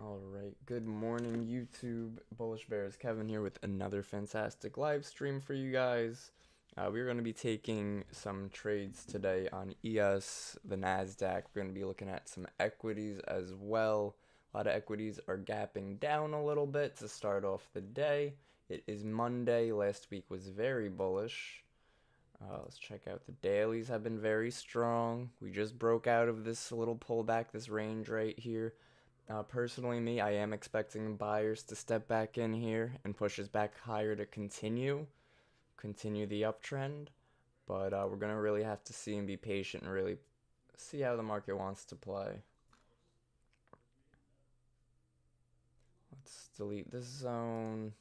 Alright, good morning YouTube, Bullish Bears. Kevin here with another fantastic live stream for you guys. We're going to be taking some trades today on ES, the NASDAQ. We're going to be looking at some equities as well. A lot of equities are gapping down a little bit to start off the day. It is Monday. Last week was very bullish. Let's check out the dailies have been very strong. We just broke out of this little pullback, this range right here. Personally, I am expecting buyers to step back in here and push us back higher to continue the uptrend. But we're going to really have to see and be patient and really see how the market wants to play. Let's delete this zone.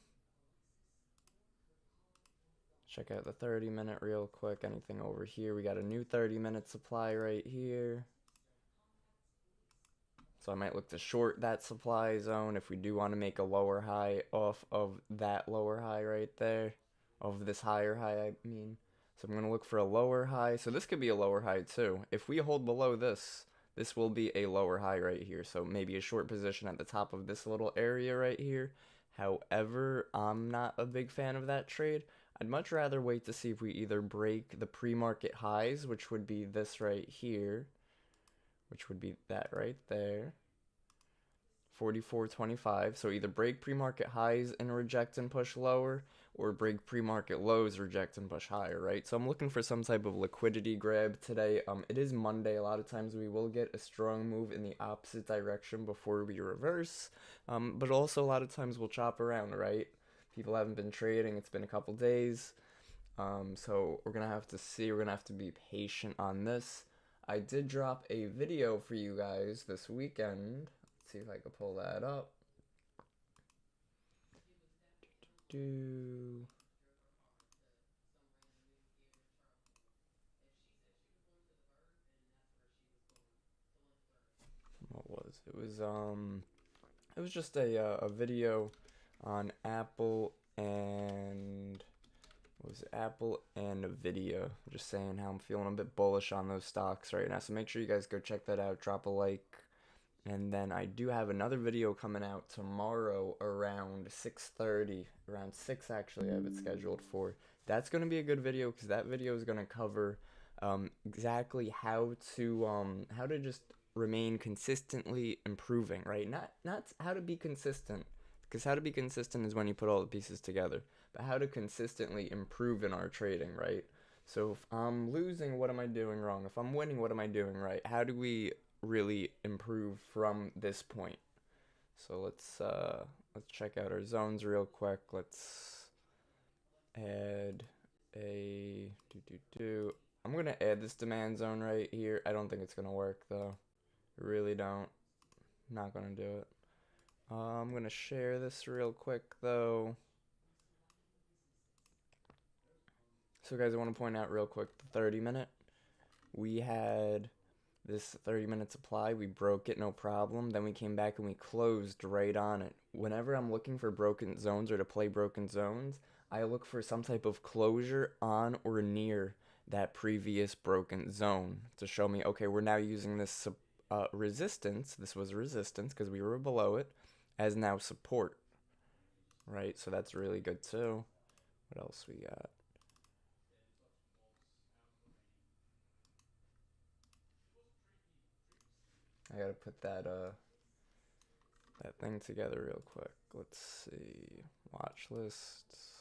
Check out the 30-minute real quick. Anything over here? We got a new 30-minute supply right here. So I might look to short that supply zone if we do want to make a lower high off of that lower high right there. Of this higher high, I mean. So I'm going to look for a lower high. So this could be a lower high too. If we hold below this, this will be a lower high right here. So maybe a short position at the top of this little area right here. However, I'm not a big fan of that trade. I'd much rather wait to see if we either break the pre-market highs, which would be this right here, which would be that right there, 44.25. So either break pre-market highs and reject and push lower, or break pre-market lows, reject and push higher, right? So I'm looking for some type of liquidity grab today. It is Monday. A lot of times we will get a strong move in the opposite direction before we reverse, but also a lot of times we'll chop around, right? People haven't been trading. It's been a couple days. So we're going to have to see. We're going to have to be patient on this. I did drop a video for you guys this weekend. Let's see if I can pull that up. What was it? It was just a video on Apple and Apple and Nvidia. Just saying how I'm feeling a bit bullish on those stocks right now. So make sure you guys go check that out. Drop a like. And then I do have another video coming out tomorrow around 6:30. Around 6 actually I have it scheduled for. That's going to be a good video because that video is going to cover exactly how to just remain consistently improving, right? Not how to be consistent, because how to be consistent is when you put all the pieces together, but how to consistently improve in our trading, right? So if I'm losing, what am I doing wrong? If I'm winning, what am I doing right? How do we really improve from this point? So let's check out our zones real quick. Let's add a I'm gonna add this demand zone right here. I don't think it's gonna work though. Really don't. Not gonna do it. I'm gonna share this real quick though. So guys, I want to point out real quick the 30-minute. We had this 30-minute supply. We broke it, no problem. Then we came back and we closed right on it. Whenever I'm looking for broken zones or to play broken zones, I look for some type of closure on or near that previous broken zone to show me, okay, we're now using this resistance. This was resistance because we were below it, as now support, right? So that's really good too. What else we got? I gotta put that thing together real quick. Let's see. Watch lists.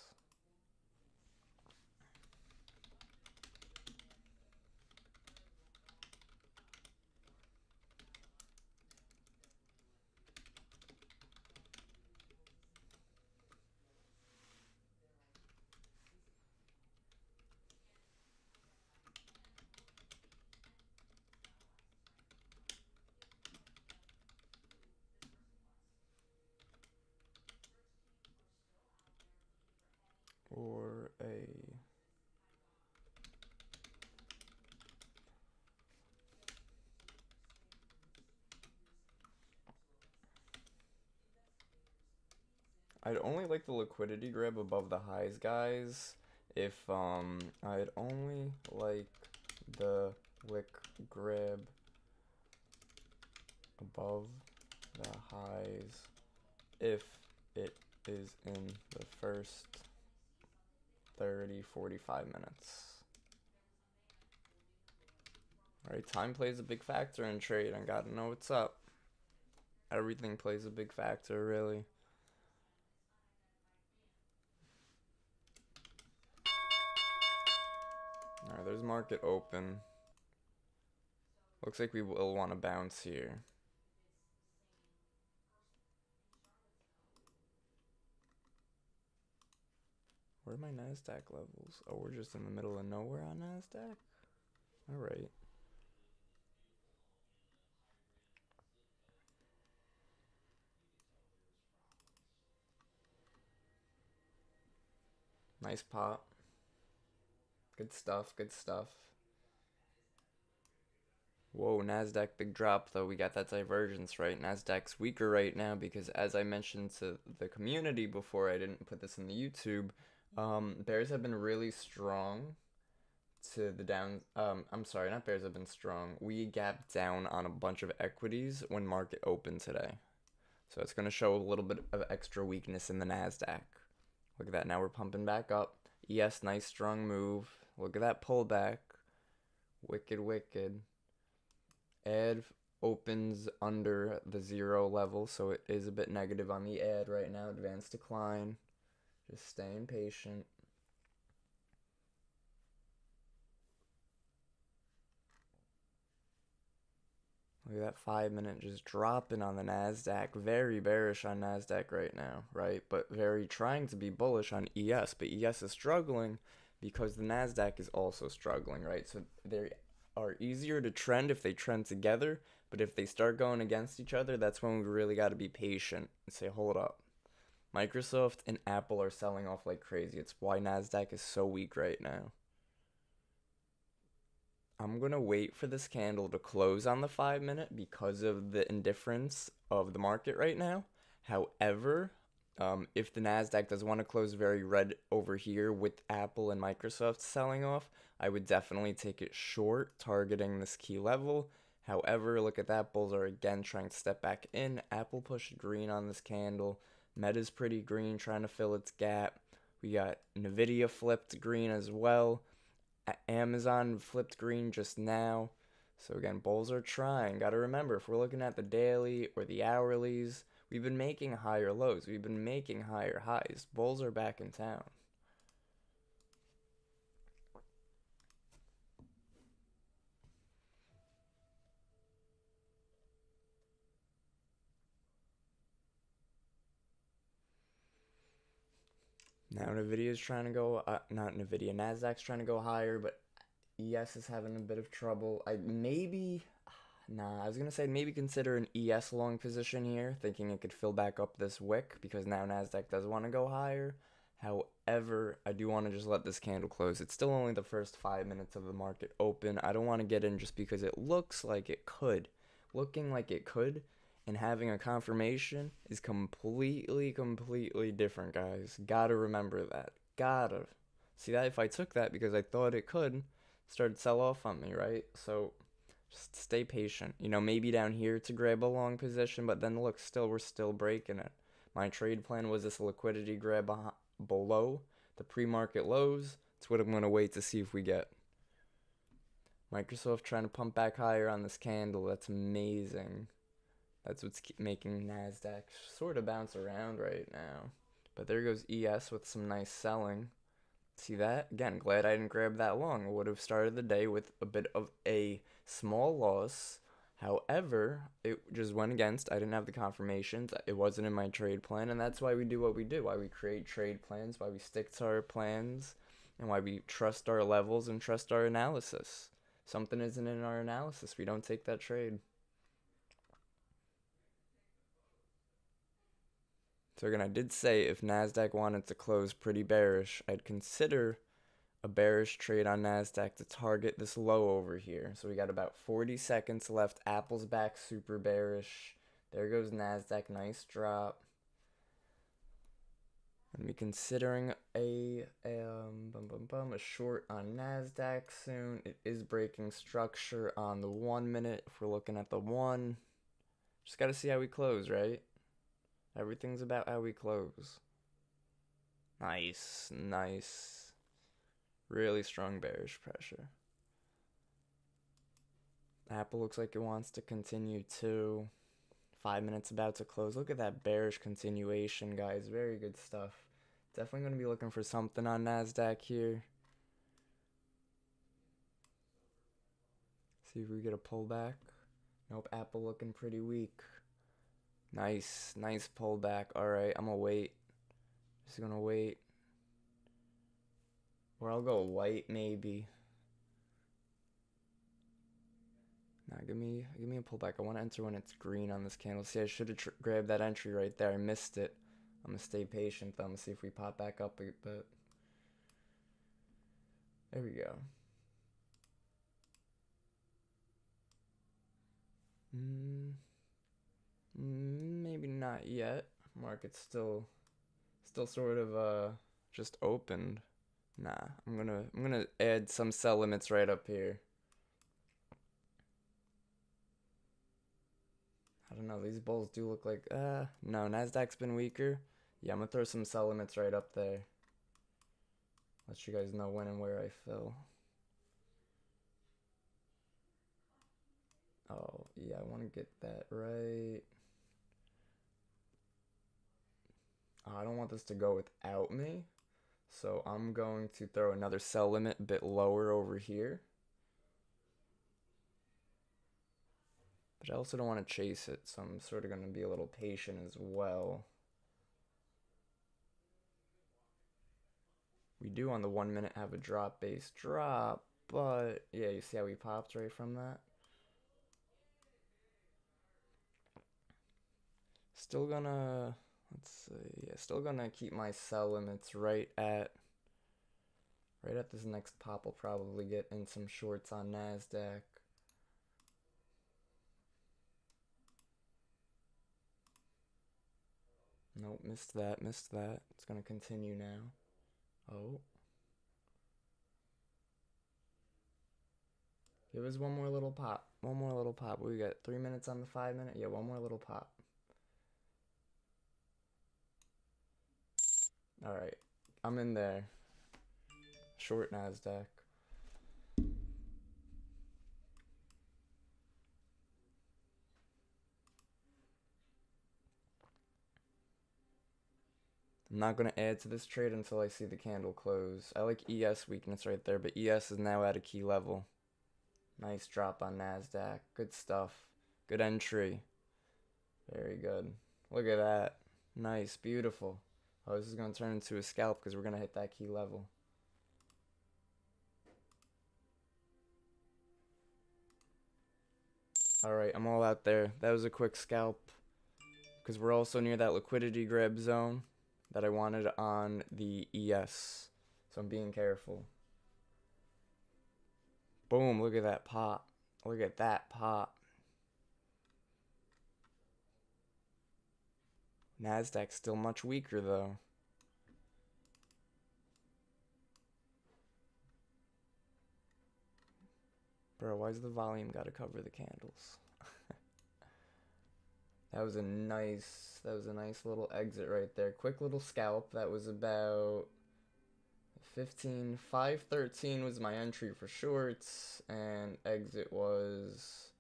Or a I'd only like the liquidity grab above the highs, guys. If I'd only like the lick grab above the highs rise if it is in the first 30-45 minutes. Alright, time plays a big factor in trade. I gotta know what's up. Everything plays a big factor, really. Alright, there's market open. Looks like we will want to bounce here. Where are my NASDAQ levels? Oh, we're just in the middle of nowhere on NASDAQ? Alright. Nice pop. Good stuff, good stuff. Whoa, NASDAQ big drop though. We got that divergence, right? NASDAQ's weaker right now because, as I mentioned to the community before, I didn't put this in the YouTube. Bears have been really strong to the down. I'm sorry, not bears have been strong. We gapped down on a bunch of equities when market opened today. So it's going to show a little bit of extra weakness in the NASDAQ. Look at that. Now we're pumping back up. Yes, nice strong move. Look at that pullback. Wicked, wicked. Ad opens under the 0 level, so it is a bit negative on the ad right now. Advanced decline. Just staying patient. Look at that 5-minute just dropping on the NASDAQ. Very bearish on NASDAQ right now, right? But very trying to be bullish on ES. But ES is struggling because the NASDAQ is also struggling, right? So they are easier to trend if they trend together. But if they start going against each other, that's when we really got to be patient and say, hold up. Microsoft and Apple are selling off like crazy. It's why NASDAQ is so weak right now. I'm going to wait for this candle to close on the 5-minute because of the indifference of the market right now. However, if the NASDAQ does want to close very red over here with Apple and Microsoft selling off, I would definitely take it short, targeting this key level. However, look at that. Bulls are again trying to step back in. Apple pushed green on this candle. Meta's pretty green, trying to fill its gap. We got Nvidia flipped green as well. Amazon flipped green just now. So again, bulls are trying. Got to remember, if we're looking at the daily or the hourlies, we've been making higher lows. We've been making higher highs. Bulls are back in town. Now Nvidia's trying to go, not Nvidia, Nasdaq's trying to go higher, but ES is having a bit of trouble. I was going to say maybe consider an ES long position here, thinking it could fill back up this wick because now Nasdaq does want to go higher. However, I do want to just let this candle close. It's still only the first 5 minutes of the market open. I don't want to get in just because it looks like it could. Looking like it could and having a confirmation is completely different, guys. Gotta remember that. Gotta. See that? If I took that because I thought it could, started sell off on me, right? So just stay patient. You know, maybe down here to grab a long position, but then look, we're still breaking it. My trade plan was this liquidity grab below the pre-market lows. It's what I'm going to wait to see if we get. Microsoft trying to pump back higher on this candle. That's amazing. That's what's making NASDAQ sort of bounce around right now. But there goes ES with some nice selling. See that? Again, glad I didn't grab that long. I would have started the day with a bit of a small loss. However, it just went against. I didn't have the confirmations. It wasn't in my trade plan. And that's why we do what we do. Why we create trade plans. Why we stick to our plans. And why we trust our levels and trust our analysis. Something isn't in our analysis, we don't take that trade. So again, I did say if NASDAQ wanted to close pretty bearish, I'd consider a bearish trade on NASDAQ to target this low over here. So we got about 40 seconds left. Apple's back super bearish. There goes NASDAQ, nice drop. And be considering a short on NASDAQ soon. It is breaking structure on the 1 minute. If we're looking at the 1, just got to see how we close, right? Everything's about how we close. Nice, nice. Really strong bearish pressure. Apple looks like it wants to continue too. 5 minutes about to close. Look at that bearish continuation, guys. Very good stuff. Definitely going to be looking for something on NASDAQ here. See if we get a pullback. Nope, Apple looking pretty weak. Nice, nice pullback. Alright, I'm going to wait. Just going to wait. Or I'll go white maybe. Nah, give me a pullback. I want to enter when it's green on this candle. See, I should have grabbed that entry right there. I missed it. I'm going to stay patient though. I'm going to see if we pop back up a bit. There we go. Maybe not yet. Market's still sort of just opened. Nah, I'm gonna add some sell limits right up here. I don't know, these bulls do look like no, NASDAQ's been weaker. Yeah, I'm gonna throw some sell limits right up there. Let you guys know when and where I fill. Oh, yeah, I want to get that right. I don't want this to go without me. So I'm going to throw another sell limit a bit lower over here. But I also don't want to chase it, so I'm sort of going to be a little patient as well. We do on the 1 minute have a drop-based drop, but yeah, you see how we popped right from that? Still gonna, let's see, yeah, still gonna keep my sell limits right at this next pop. I'll probably get in some shorts on NASDAQ. Nope, missed that. It's gonna continue now. Oh. Give us one more little pop. We got 3 minutes on the 5 minute. Yeah, one more little pop. Alright. I'm in there. Short NASDAQ. I'm not going to add to this trade until I see the candle close. I like ES weakness right there, but ES is now at a key level. Nice drop on NASDAQ. Good stuff. Good entry. Very good. Look at that. Nice. Beautiful. Oh, this is going to turn into a scalp because we're going to hit that key level. Alright, I'm all out there. That was a quick scalp because we're also near that liquidity grab zone that I wanted on the ES. So I'm being careful. Boom, look at that pop. Look at that pop. NASDAQ's still much weaker though. Bro, why's the volume gotta cover the candles? That was a nice little exit right there. Quick little scalp. That was about 513 was my entry for shorts, and exit was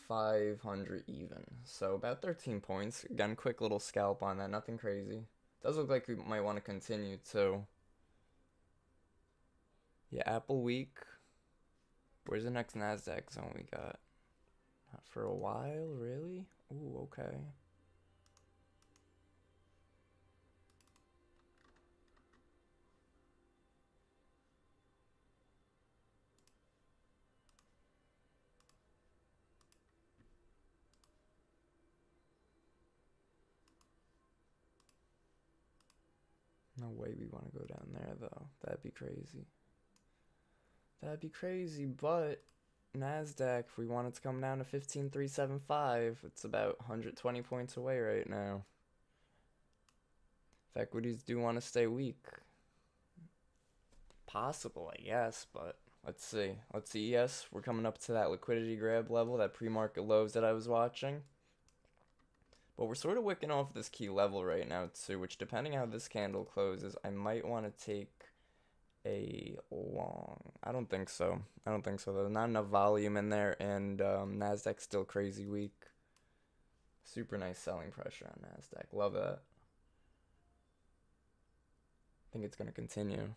500 even. So about 13 points. Again, quick little scalp on that. Nothing crazy. Does look like we might want to continue too. Yeah, Apple week. Where's the next NASDAQ zone we got? Not for a while, really? Ooh, okay. No way we want to go down there, though. That'd be crazy. That'd be crazy, but NASDAQ, if we want it to come down to 15,375, it's about 120 points away right now. If equities do want to stay weak. Possible, I guess, but let's see. Let's see, yes, we're coming up to that liquidity grab level, that pre-market lows that I was watching. But we're sort of wicking off this key level right now too, which depending how this candle closes, I might want to take a long. I don't think so. I don't think so. There's not enough volume in there, and Nasdaq's still crazy weak. Super nice selling pressure on Nasdaq. Love that. I think it's gonna continue.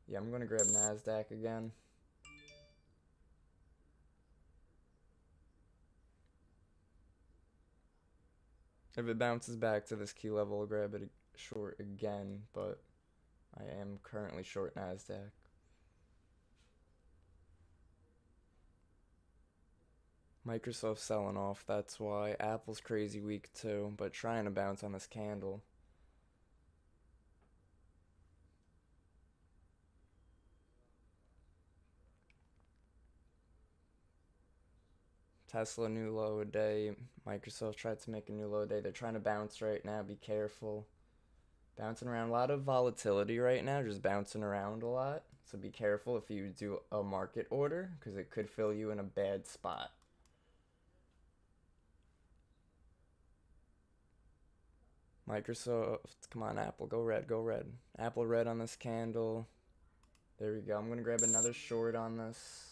Yeah, I'm gonna grab Nasdaq again. If it bounces back to this key level, I'll grab it short again, but I am currently short Nasdaq. Microsoft's selling off, that's why. Apple's crazy weak too, but trying to bounce on this candle. Tesla new low a day. Microsoft tried to make a new low day. They're trying to bounce right now. Be careful. Bouncing around. A lot of volatility right now. Just bouncing around a lot. So be careful if you do a market order, because it could fill you in a bad spot. Microsoft, come on, Apple, go red, go red. Apple red on this candle. There we go. I'm going to grab another short on this.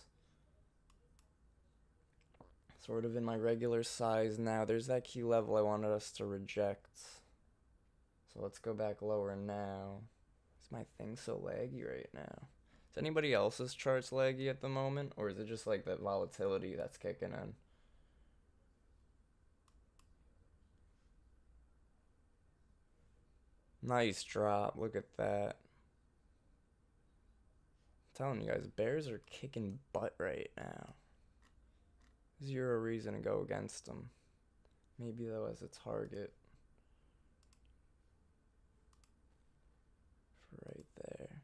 Sort of in my regular size now. There's that key level I wanted us to reject. So let's go back lower now. Is my thing so laggy right now? Is anybody else's charts laggy at the moment? Or is it just like that volatility that's kicking in? Nice drop. Look at that. I'm telling you guys, Bears are kicking butt right now. Zero reason to go against them. Maybe though as a target. For right there.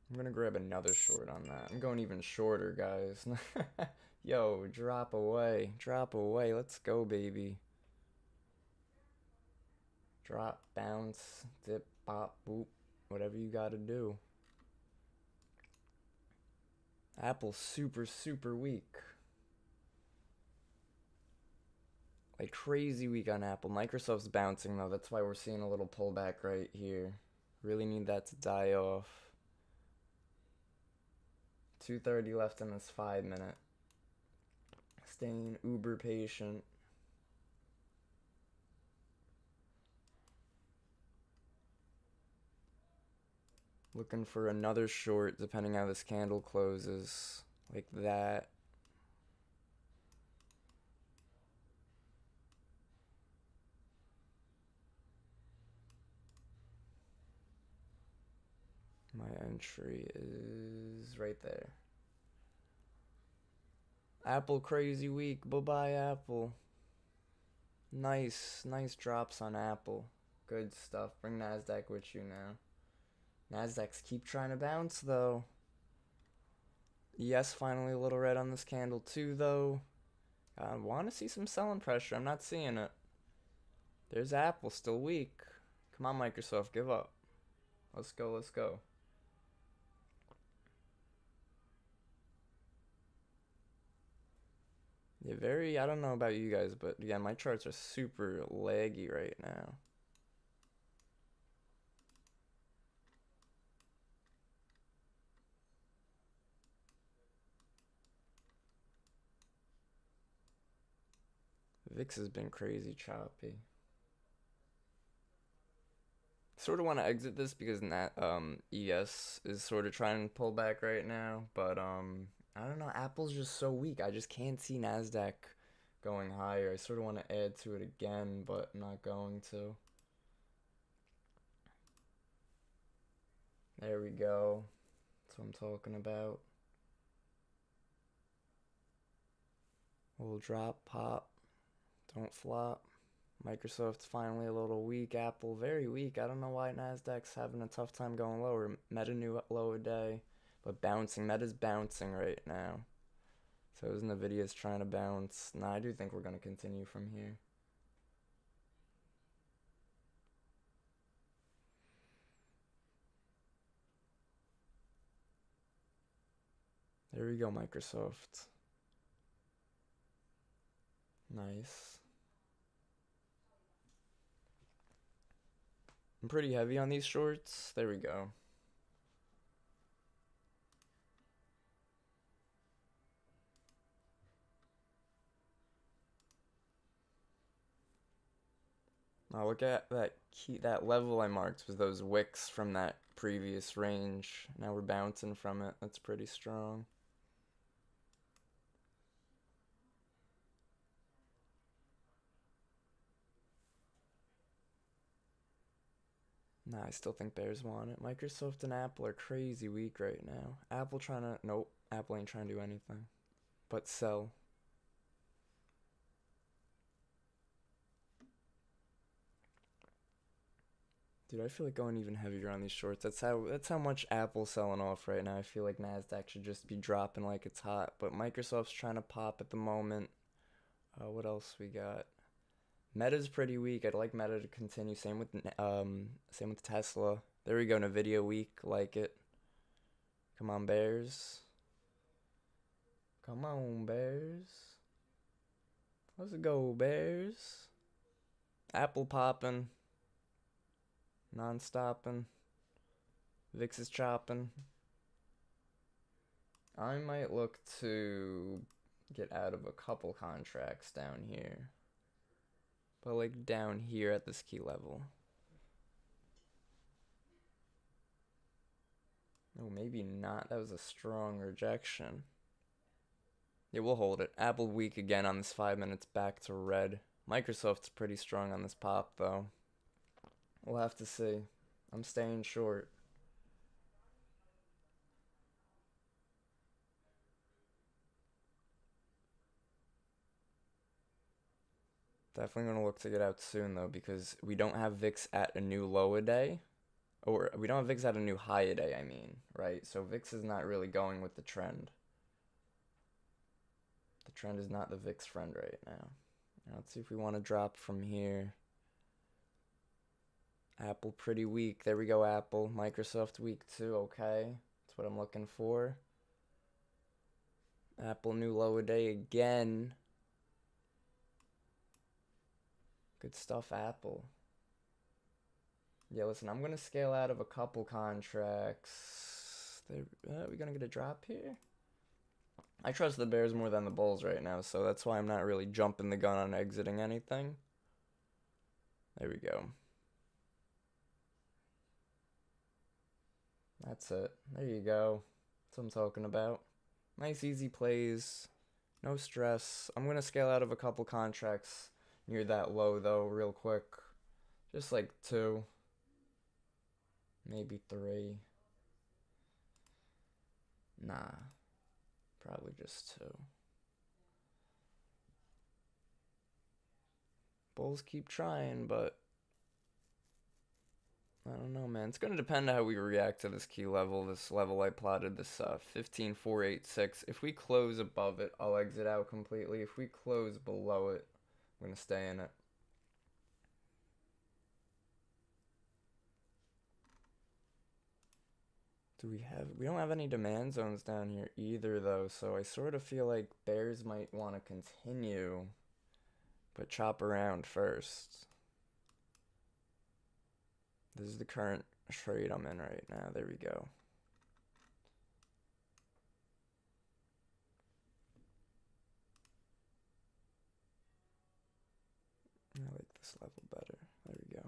I'm gonna grab another short on that. I'm going even shorter, guys. Yo, drop away. Drop away. Let's go, baby. Drop, bounce, dip, pop, boop. Whatever you gotta do. Apple's super, super weak. Like crazy weak on Apple. Microsoft's bouncing though. That's why we're seeing a little pullback right here. Really need that to die off. 2:30 left in this 5 minute. Staying uber patient. Looking for another short depending how this candle closes. Like that. My entry is right there. Apple crazy week. Bye-bye, Apple. Nice drops on Apple. Good stuff. Bring Nasdaq with you now. Nasdaq's keep trying to bounce, though. Yes, finally a little red on this candle, too, though. I want to see some selling pressure. I'm not seeing it. There's Apple, still weak. Come on, Microsoft, give up. Let's go, let's go. Yeah, I don't know about you guys, but yeah, my charts are super laggy right now. VIX has been crazy choppy. Sort of want to exit this because ES is sort of trying to pull back right now, but I don't know, Apple's just so weak. I just can't see Nasdaq going higher. I sort of want to add to it again, but I'm not going to. There we go. That's what I'm talking about. Little drop, pop, don't flop. Microsoft's finally a little weak. Apple very weak. I don't know why Nasdaq's having a tough time going lower. Meta new low a day, but bouncing. Meta's bouncing right now. So is Nvidia's trying to bounce. Nah, I do think we're gonna continue from here. There we go, Microsoft. Nice. I'm pretty heavy on these shorts. There we go. Now look at that level I marked was those wicks from that previous range. Now we're bouncing from it. That's pretty strong. Nah, I still think Bears want it. Microsoft and Apple are crazy weak right now. Apple trying to... Nope, Apple ain't trying to do anything. But sell. Dude, I feel like going even heavier on these shorts. That's how much Apple's selling off right now. I feel like NASDAQ should just be dropping like it's hot. But Microsoft's trying to pop at the moment. What else we got? Meta's pretty weak. I'd like Meta to continue. Same with Tesla. There we go. Nvidia weak. Like it. Come on, Bears. Come on, Bears. Let's go, Bears. Apple popping. Non-stopping. VIX is chopping. I might look to get out of a couple contracts down here. But like down here at this key level. Oh, maybe not. That was a strong rejection. Yeah, we'll hold it. Apple weak again on this 5 minutes back to red. Microsoft's pretty strong on this pop though. We'll have to see. I'm staying short. Definitely going to look to get out soon though, because we don't have VIX at a new low a day. Or we don't have VIX at a new high a day, I mean, right? So VIX is not really going with the trend. The trend is not the VIX friend right now. Now let's see if we want to drop from here. Apple pretty weak. There we go, Apple. Microsoft weak too, okay. That's what I'm looking for. Apple new low a day again. Good stuff, Apple. Yeah, listen, I'm going to scale out of a couple contracts. Are we going to get a drop here? I trust the Bears more than the Bulls right now, so that's why I'm not really jumping the gun on exiting anything. There we go. That's it. There you go. That's what I'm talking about. Nice, easy plays. No stress. I'm going to scale out of a couple contracts near that low, though, real quick. Just like 2. Maybe 3. Nah. Probably just 2. Bulls keep trying, but I don't know, man. It's going to depend on how we react to this key level, this level I plotted, this 15,486. If we close above it, I'll exit out completely. If we close below it, I'm going to stay in it. We don't have any demand zones down here either, though, so I sort of feel like Bears might want to continue, but chop around first. This is the current trade I'm in right now. There we go. I like this level better. There we go.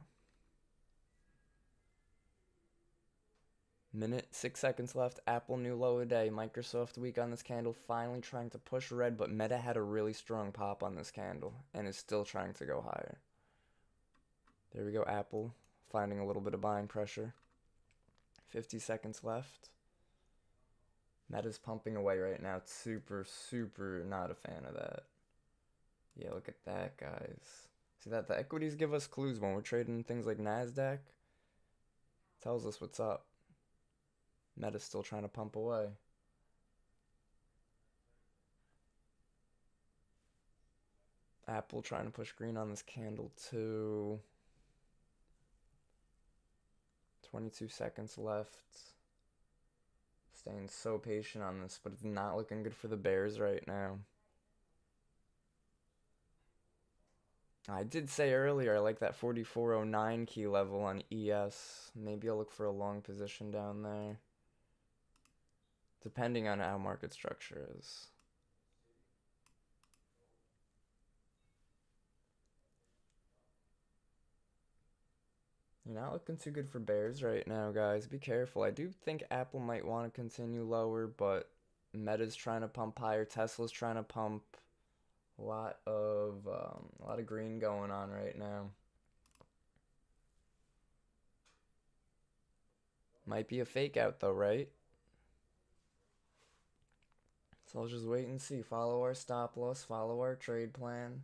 Minute, 6 seconds left. Apple new low a day. Microsoft weak on this candle. Finally trying to push red, but Meta had a really strong pop on this candle and is still trying to go higher. There we go, Apple. Finding a little bit of buying pressure. 50 seconds left. Meta's pumping away right now. Super, super not a fan of that. Yeah, look at that, guys. See that? The equities give us clues when we're trading things like NASDAQ. Tells us what's up. Meta's still trying to pump away. Apple trying to push green on this candle too. 22 seconds left. Staying so patient on this, but it's not looking good for the Bears right now. I did say earlier I like that 4409 key level on ES. Maybe I'll look for a long position down there, depending on how market structure is. You're not looking too good for Bears right now, guys. Be careful. I do think Apple might want to continue lower, but Meta's trying to pump higher. Tesla's trying to pump. A lot of green going on right now. Might be a fake out though, right? So I'll just wait and see. Follow our stop loss. Follow our trade plan.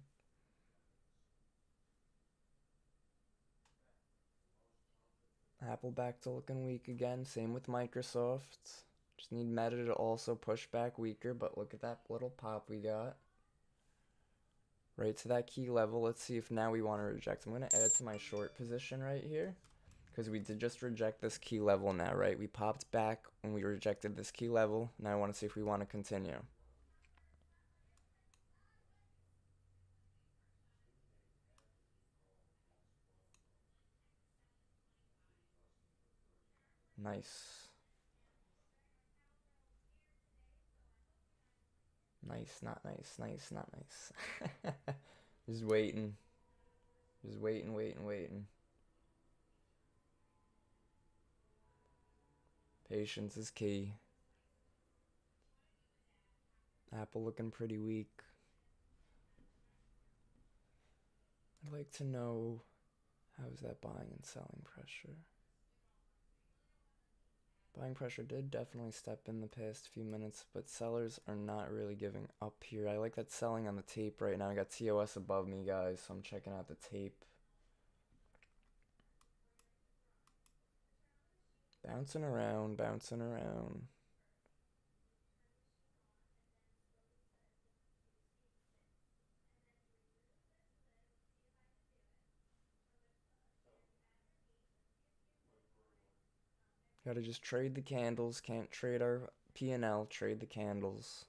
Apple back to looking weak again. Same with Microsoft. Just need Meta to also push back weaker, but look at that little pop we got. Right to that key level. Let's see if now we want to reject. I'm going to add to my short position right here, because we did just reject this key level now, right? We popped back when we rejected this key level. Now I want to see if we want to continue. Nice. Nice, not nice, nice, not nice. Just waiting. Just waiting. Patience is key. Apple looking pretty weak. I'd like to know, how's that buying and selling pressure? Buying pressure did definitely step in the past few minutes, but sellers are not really giving up here. I like that selling on the tape right now. I got TOS above me, guys, so I'm checking out the tape. Bouncing around. Gotta just trade the candles. Can't trade our P&L. Trade the candles.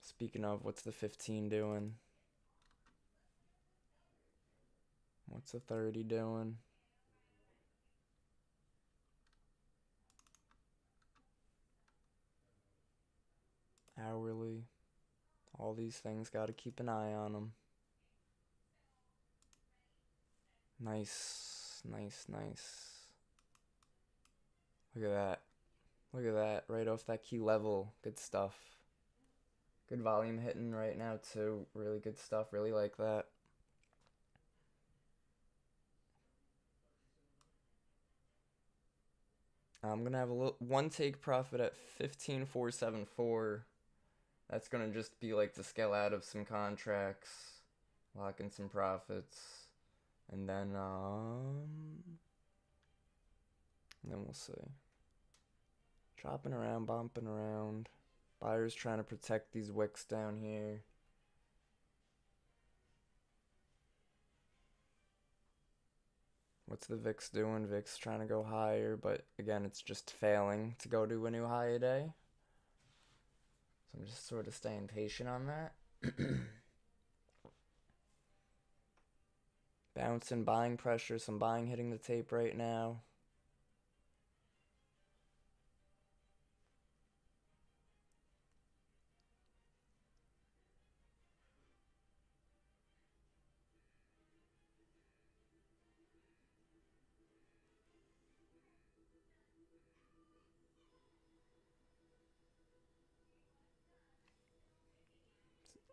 Speaking of, what's the 15 doing? What's the 30 doing? Hourly. All these things, gotta keep an eye on them. Nice. Look at that. Right off that key level. Good stuff. Good volume hitting right now too. Really good stuff. Really like that. I'm gonna have a one take profit at 15,474. That's gonna just be like to scale out of some contracts, lock in some profits, and then we'll see. Chopping around, bumping around. Buyers trying to protect these wicks down here. What's the VIX doing? VIX trying to go higher, but again, it's just failing to go to a new high a day. So I'm just sort of staying patient on that. Bouncing, buying pressure, some buying hitting the tape right now.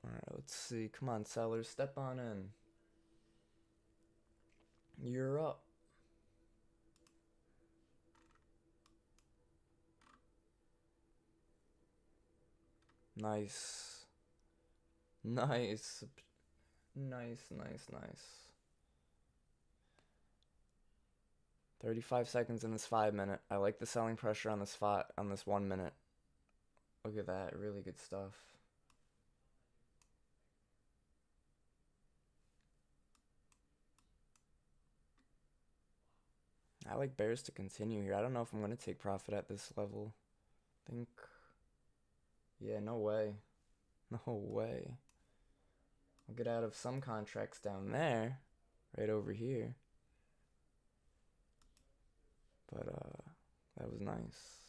Alright, let's see. Come on, sellers, step on in. You're up. Nice. 35 seconds in this 5 minute. I like the selling pressure on this 1 minute. Look at that, really good stuff. I like bears to continue here. I don't know if I'm going to take profit at this level. Think, yeah, no way. No way. I'll get out of some contracts down there, right over here. But, that was nice.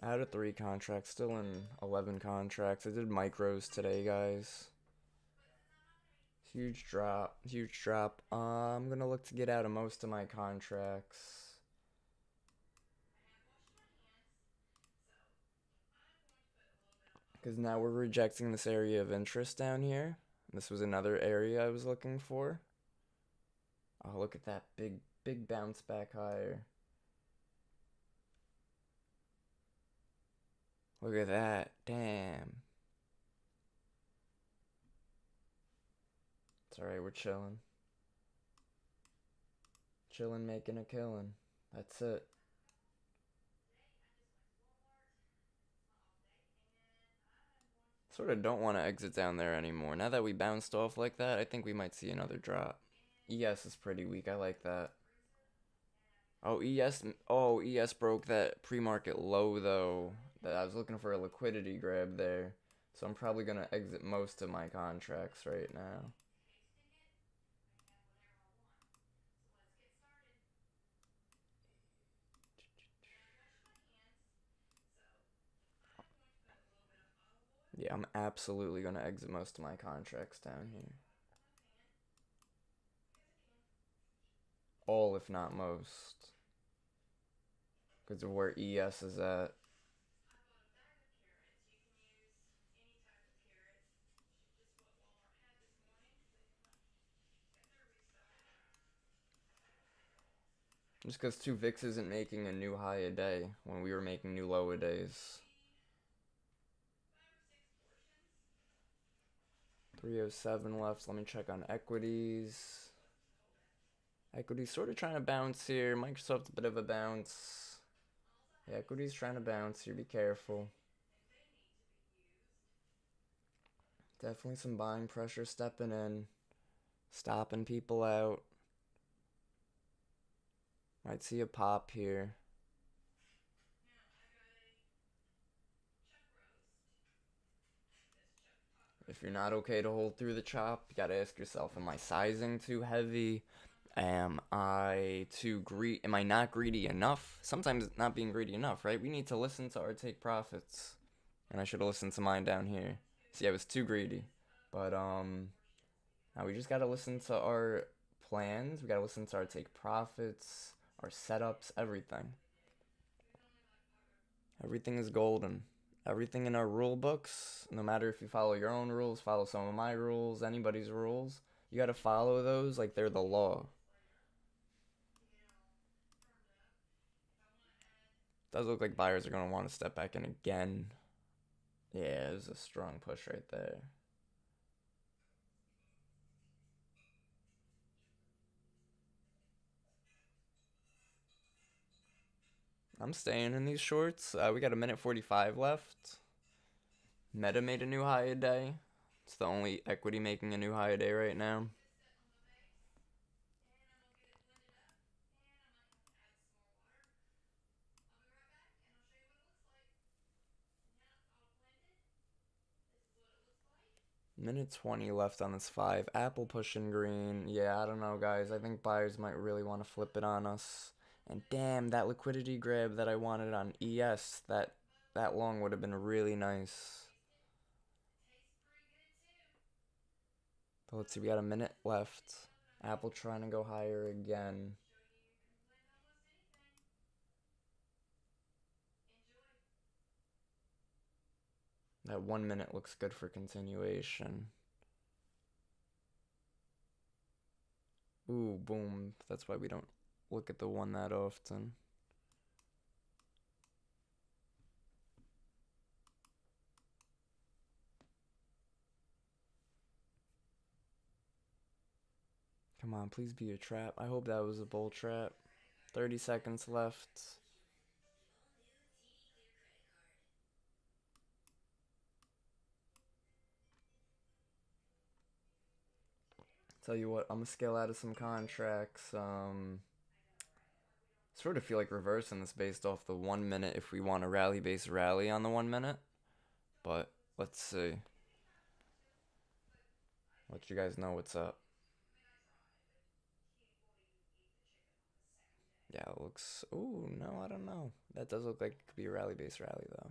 Out of 3 contracts, still in 11 contracts. I did micros today, guys. Huge drop, huge drop. I'm gonna look to get out of most of my contracts. Because now we're rejecting this area of interest down here. This was another area I was looking for. Oh, look at that big, big bounce back higher. Look at that. Damn. It's alright, we're chilling. Chilling, making a killing. That's it. Sort of don't want to exit down there anymore. Now that we bounced off like that, I think we might see another drop. ES is pretty weak. I like that. Oh, ES. Oh, ES broke that pre-market low, though. That I was looking for a liquidity grab there. So I'm probably going to exit most of my contracts right now. Yeah, I'm absolutely going to exit most of my contracts down here. All, if not most. Because of where ES is at. Just because 2 VIX isn't making a new high a day when we were making new low a days. 307 left. Let me check on equities. Equities sort of trying to bounce here. Microsoft a bit of a bounce. Yeah, equities trying to bounce here. Be careful. Definitely some buying pressure stepping in. Stopping people out. Might see a pop here. If you're not okay to hold through the chop, you gotta ask yourself, am I sizing too heavy? Am I am I not greedy enough? Sometimes it's not being greedy enough, right? We need to listen to our take profits. And I should have listened to mine down here. See, I was too greedy. But now we just gotta listen to our plans. We gotta listen to our take profits, our setups, everything. Everything is golden. Everything in our rule books, no matter if you follow your own rules, follow some of my rules, anybody's rules, you gotta follow those like they're the law. Does look like buyers are gonna want to step back in again. Yeah, it was a strong push right there. I'm staying in these shorts. We got a minute 45 left. Meta made a new high a day. It's the only equity making a new high a day right now. Minute 20 left on this 5. Apple pushing green. Yeah, I don't know, guys. I think buyers might really want to flip it on us. And damn, that liquidity grab that I wanted on ES, that long would have been really nice. But let's see, we got a minute left. Apple trying to go higher again. That 1 minute looks good for continuation. Ooh, boom. That's why we don't look at the one that often. Come on, please be a trap. I hope that was a bull trap. 30 seconds left. Tell you what, I'm gonna scale out of some contracts. Sort of feel like reversing this based off the 1 minute if we want a rally base rally on the 1 minute. But let's see. Let you guys know what's up. Yeah, it looks. Ooh, no, I don't know. That does look like it could be a rally base rally though.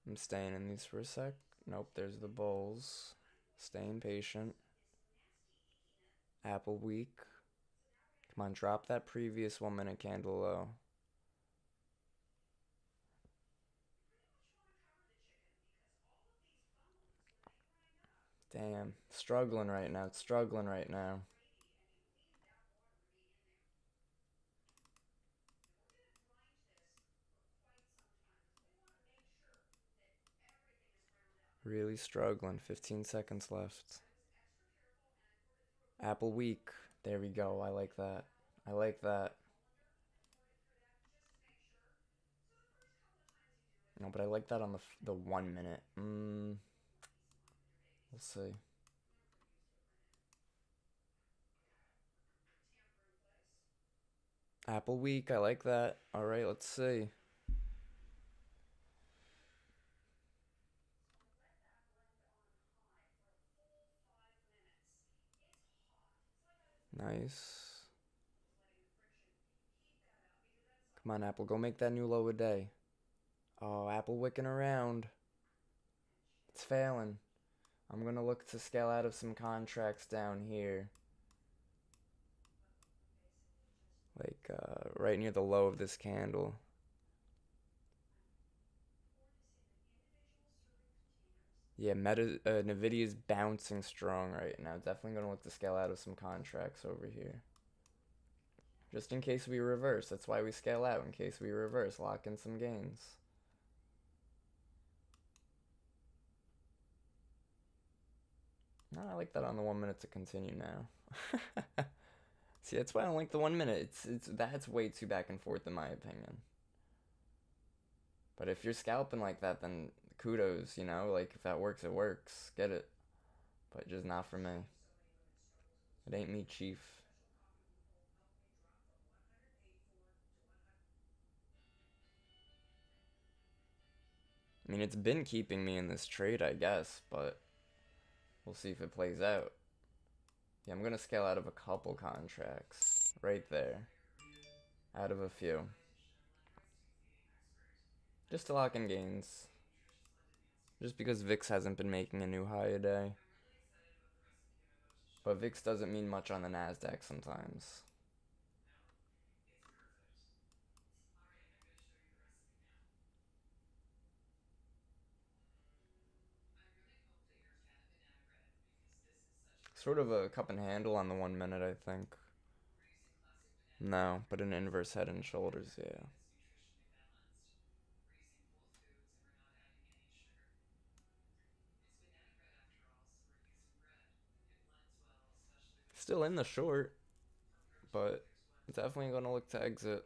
I'm staying in these for a sec. Nope, there's the bulls. Staying patient. Apple week. Come on, drop that previous 1 minute candle low. Damn, struggling right now. It's struggling right now. Really struggling. 15 seconds left. Apple week. There we go. I like that. I like that. No, but I like that on the 1 minute. We'll see. Apple week. I like that. All right, let's see. Nice. Come on, Apple. Go make that new low a day. Oh, Apple wicking around. It's failing. I'm going to look to scale out of some contracts down here. Like, right near the low of this candle. Yeah, Nvidia's bouncing strong right now. Definitely going to look to scale out of some contracts over here. Just in case we reverse. That's why we scale out. In case we reverse. Lock in some gains. No, I like that on the 1 minute to continue now. See, that's why I don't like the 1 minute. That's way too back and forth in my opinion. But if you're scalping like that, then kudos, you know, like if that works, it works. Get it. But just not for me. It ain't me, chief. I mean, it's been keeping me in this trade, I guess, but we'll see if it plays out. Yeah, I'm gonna scale out of a couple contracts. Right there. Out of a few. Just to lock in gains. Just because VIX hasn't been making a new high a day. But VIX doesn't mean much on the NASDAQ sometimes. Sort of a cup and handle on the 1 minute, I think. No, but an inverse head and shoulders, yeah. Still in the short, but definitely gonna look to exit.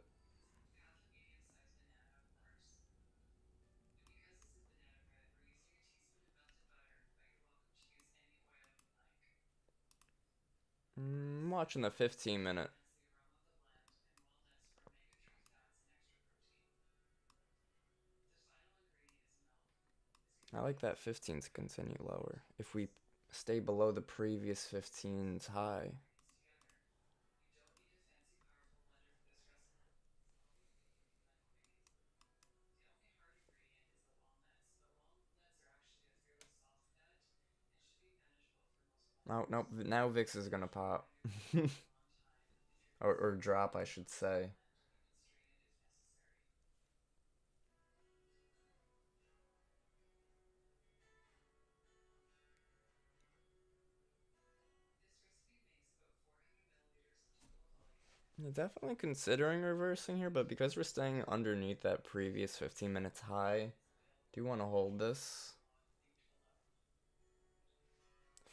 I'm watching the 15 minute. I like that 15 to continue lower. If we stay below the previous 15's high. Oh, nope. Now VIX is gonna pop. or drop, I should say. Definitely considering reversing here, but because we're staying underneath that previous 15 minutes high, do want to hold this.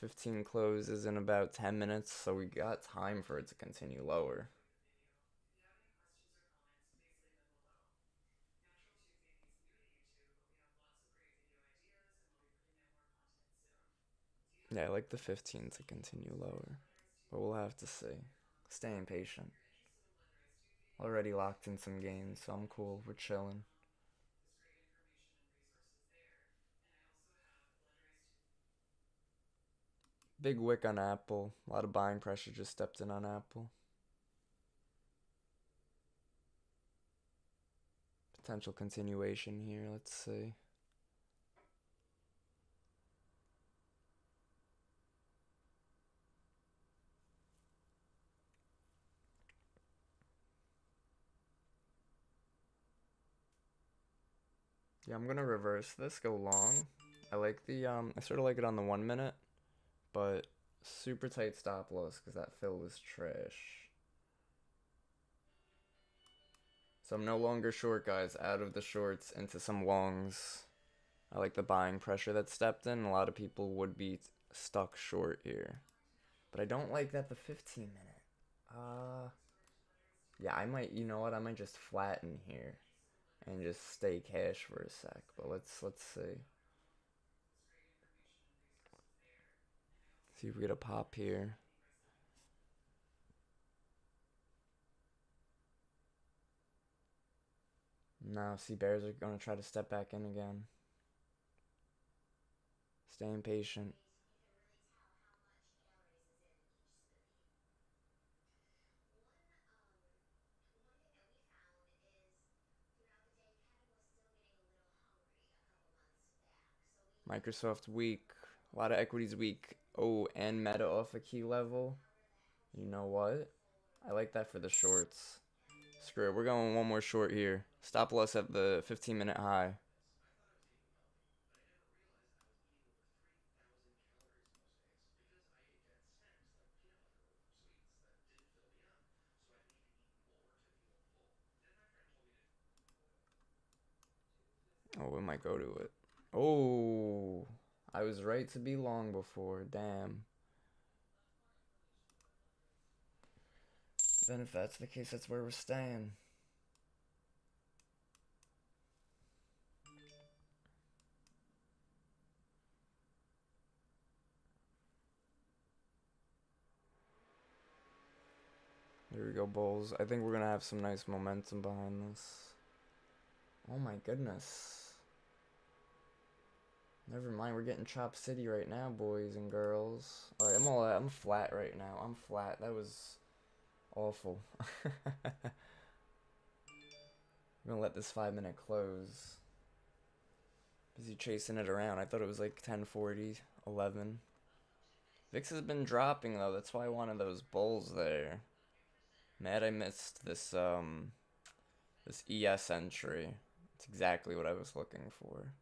15 closes in about 10 minutes, so we got time for it to continue lower. Yeah, I like the 15 to continue lower, but we'll have to see. Staying patient. Already locked in some games, so I'm cool. We're chilling. Big wick on Apple. A lot of buying pressure just stepped in on Apple. Potential continuation here. Let's see. Yeah, I'm gonna reverse this, go long. I like the I sort of like it on the 1 minute, but super tight stop loss because that fill was trash. So I'm no longer short, guys. Out of the shorts into some longs. I like the buying pressure that stepped in. A lot of people would be stuck short here, but I don't like that the 15 minute. Yeah, I might. You know what? I might just flatten here and just stay cash for a sec. But let's see. See if we get a pop here. No, see, Bears are gonna try to step back in again. Staying patient. Microsoft weak. A lot of equities weak. Oh, and meta off a key level. You know what? I like that for the shorts. Screw it. We're going one more short here. Stop loss at the 15-minute high. Oh, we might go to it. Oh, I was right to be long before. Damn. Then if that's the case, that's where we're staying. There we go, Bulls. I think we're going to have some nice momentum behind this. Oh my goodness. Never mind, we're getting Chop City right now, boys and girls. Alright, I'm flat right now. I'm flat. That was awful. I'm gonna let this 5 minute close. Busy chasing it around. I thought it was like 10:40, 11. VIX has been dropping though. That's why I wanted those bulls there. Mad I missed this ES entry. It's exactly what I was looking for.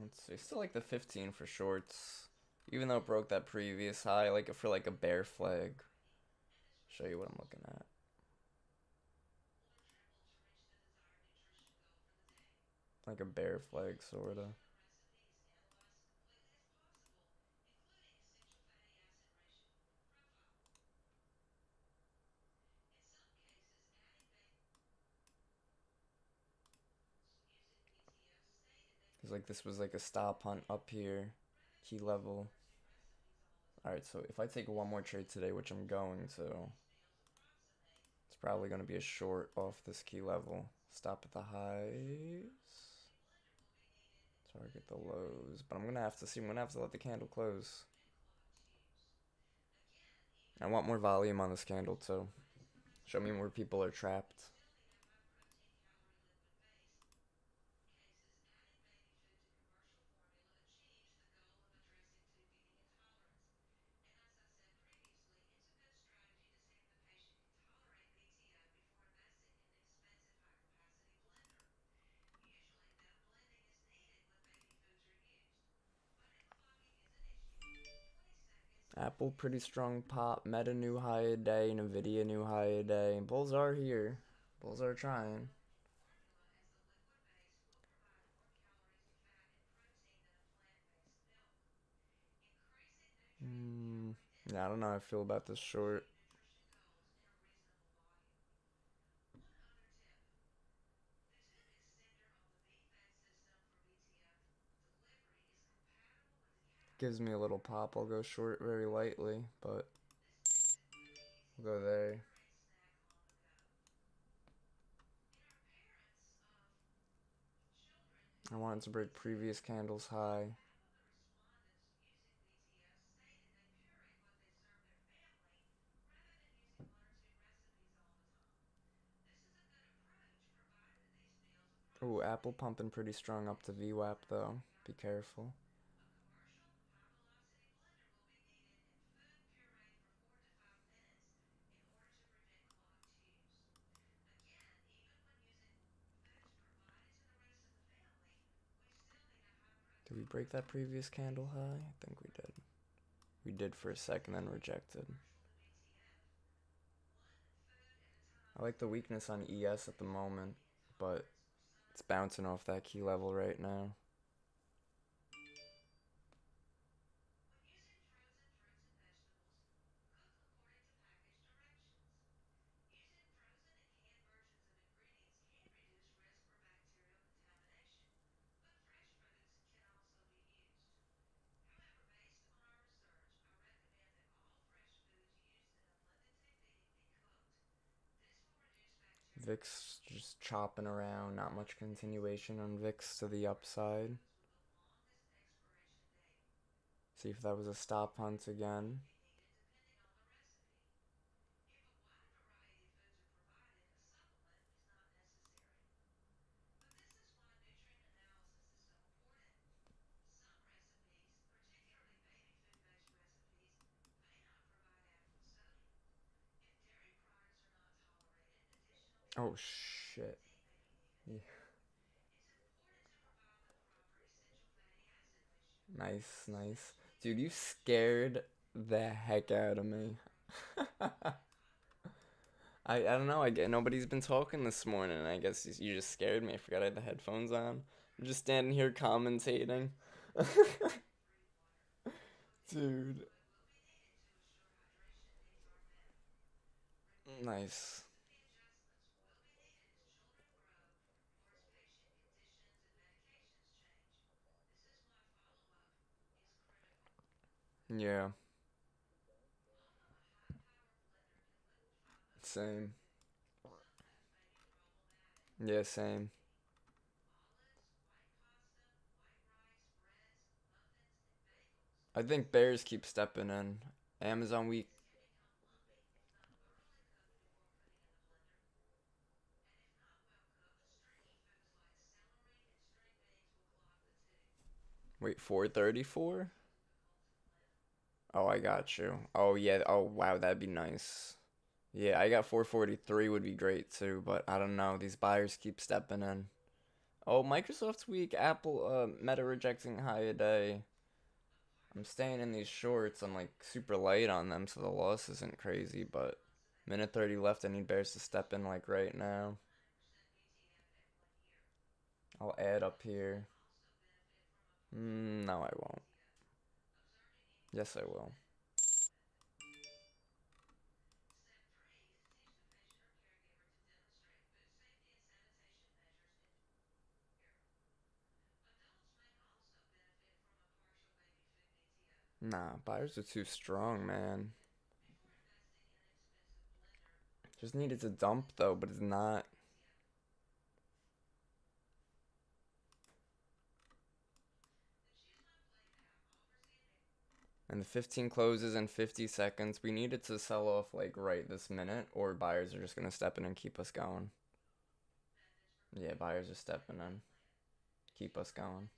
Let's see. Still like the 15 for shorts. Even though it broke that previous high, I like it for like a bear flag. Show you what I'm looking at. Like a bear flag, sorta. Cause like this was like a stop hunt up here, key level. Alright, so if I take one more trade today, which I'm going to, it's probably going to be a short off this key level. Stop at the highs. Target the lows. But I'm going to have to see. I'm going to have to let the candle close. I want more volume on this candle too. Show me where people are trapped. Apple pretty strong pop. Meta new high a day. Nvidia new high a day. Bulls are here. Bulls are trying. Mm, yeah, I don't know how I feel about this short. Gives me a little pop. I'll go short very lightly, but we'll go there. I wanted to break previous candles high. Ooh, Apple pumping pretty strong up to VWAP though. Be careful. Did we break that previous candle high? I think we did. We did for a second, then rejected. I like the weakness on ES at the moment, but it's bouncing off that key level right now. VIX just chopping around, not much continuation on VIX to the upside. See if that was a stop hunt again. Oh shit. Yeah. Nice, nice. Dude, you scared the heck out of me. I don't know. I get nobody's been talking this morning. I guess you just scared me. I forgot I had the headphones on. I'm just standing here commentating. Dude, nice. Yeah, same. Yeah, same. I think Bears keep stepping in. Amazon week. Wait, 434? Oh, I got you. Oh yeah. Oh wow, that'd be nice. Yeah, I got 443 would be great too, but I don't know. These buyers keep stepping in. Oh, Microsoft's weak. Apple, Meta rejecting high a day. I'm staying in these shorts. I'm like super light on them, so the loss isn't crazy. But minute 30 left. I need Bears to step in like right now. I'll add up here. No, I won't. Yes, I will. Nah, buyers are too strong, man. Just needed to dump though, but it's not. And the 15 closes in 50 seconds. We needed to sell off like right this minute, or buyers are just gonna step in and keep us going. Yeah, buyers are stepping in. Keep us going.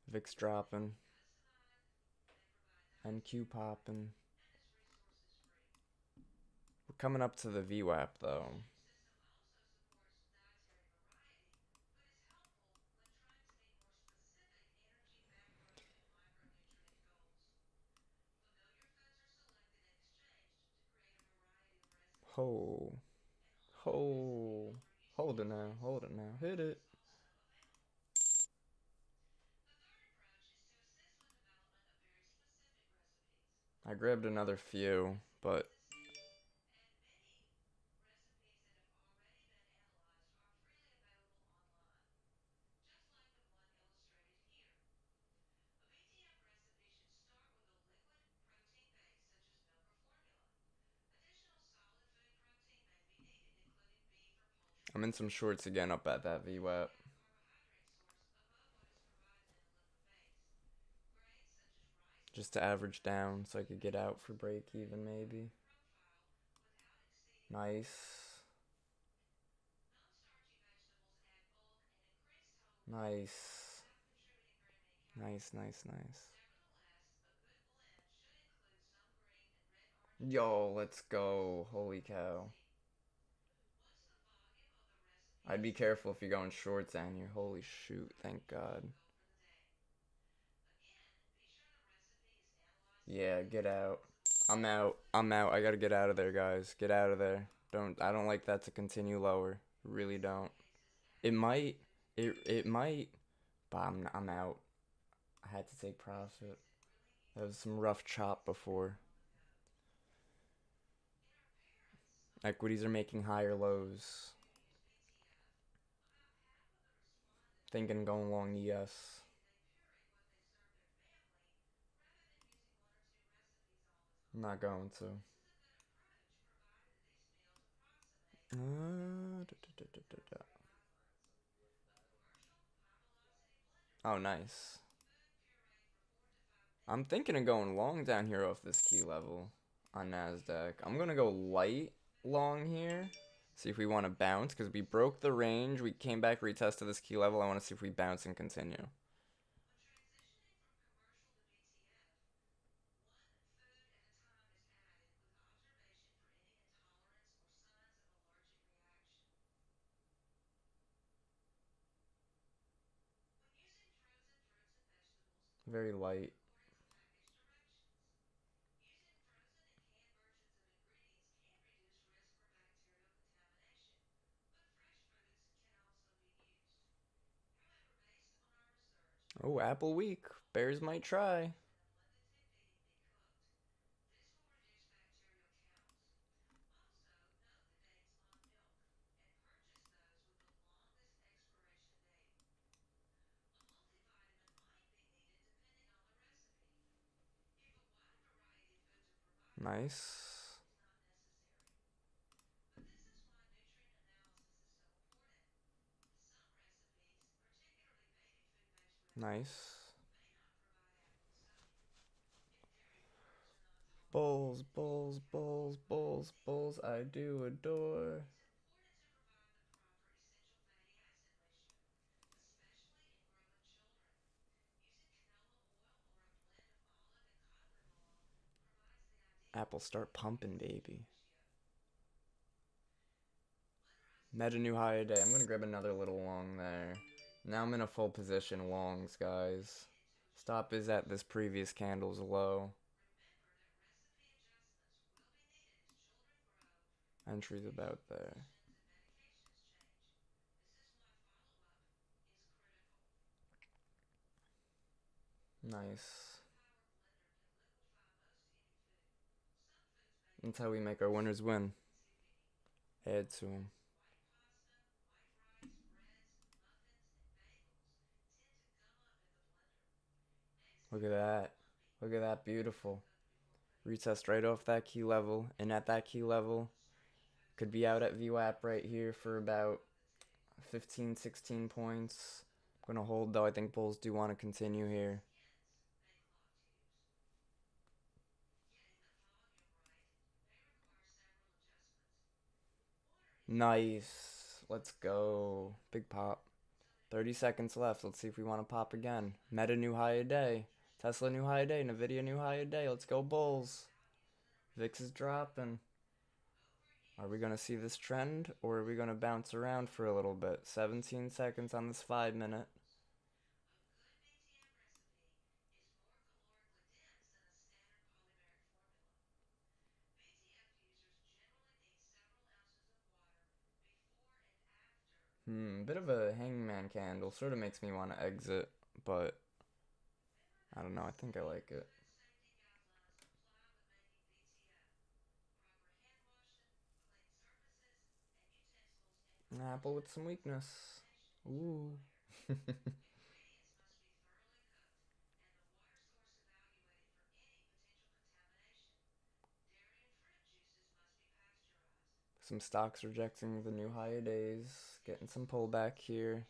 VIX dropping. NQ popping. We're coming up to the VWAP though. Ho. Ho. Hold it now. Hold it now. Hit it. I grabbed another few, but I'm in some shorts again up at that VWAP. Just to average down so I could get out for break even maybe. Nice. Nice. Nice, nice, nice. Yo, let's go. Holy cow. I'd be careful if you're going shorts and you're holy shoot, thank God. Yeah, get out. I'm out. I'm out. I gotta get out of there, guys. Get out of there. I don't like that to continue lower. Really don't. It might. It might. But I'm out. I had to take profit. That was some rough chop before. Equities are making higher lows. Thinking going long, yes. I'm not going to. Oh, nice. I'm thinking of going long down here off this key level on NASDAQ. I'm going to go light long here. See if we want to bounce because we broke the range. We came back, retested this key level. I want to see if we bounce and continue. Very light. Oh, Apple Week. Bears might try. Nice. Nice. Bulls, bulls, bulls, bulls, bulls, I do adore. Apple start pumping, baby. Met a new high today. I'm gonna grab another little long there. Now I'm in a full position longs, guys. Stop is at this previous candle's low. Entry's about there. Nice. That's how we make our winners win. Add to them. Look at that. Look at that. Beautiful. Retest right off that key level. And at that key level, could be out at VWAP right here for about 15, 16 points. I'm going to hold though. I think bulls do want to continue here. Nice. Let's go. Big pop. 30 seconds left. Let's see if we want to pop again. Meta new high a day. Tesla new high a day. Nvidia new high a day. Let's go bulls. VIX is dropping. Are we going to see this trend or are we going to bounce around for a little bit? 17 seconds on this 5 minute. Bit of a hangman candle. Sort of makes me want to exit, but I don't know. I think I like it. An apple with some weakness. Ooh. Some stocks rejecting the new higher days. Getting some pullback here.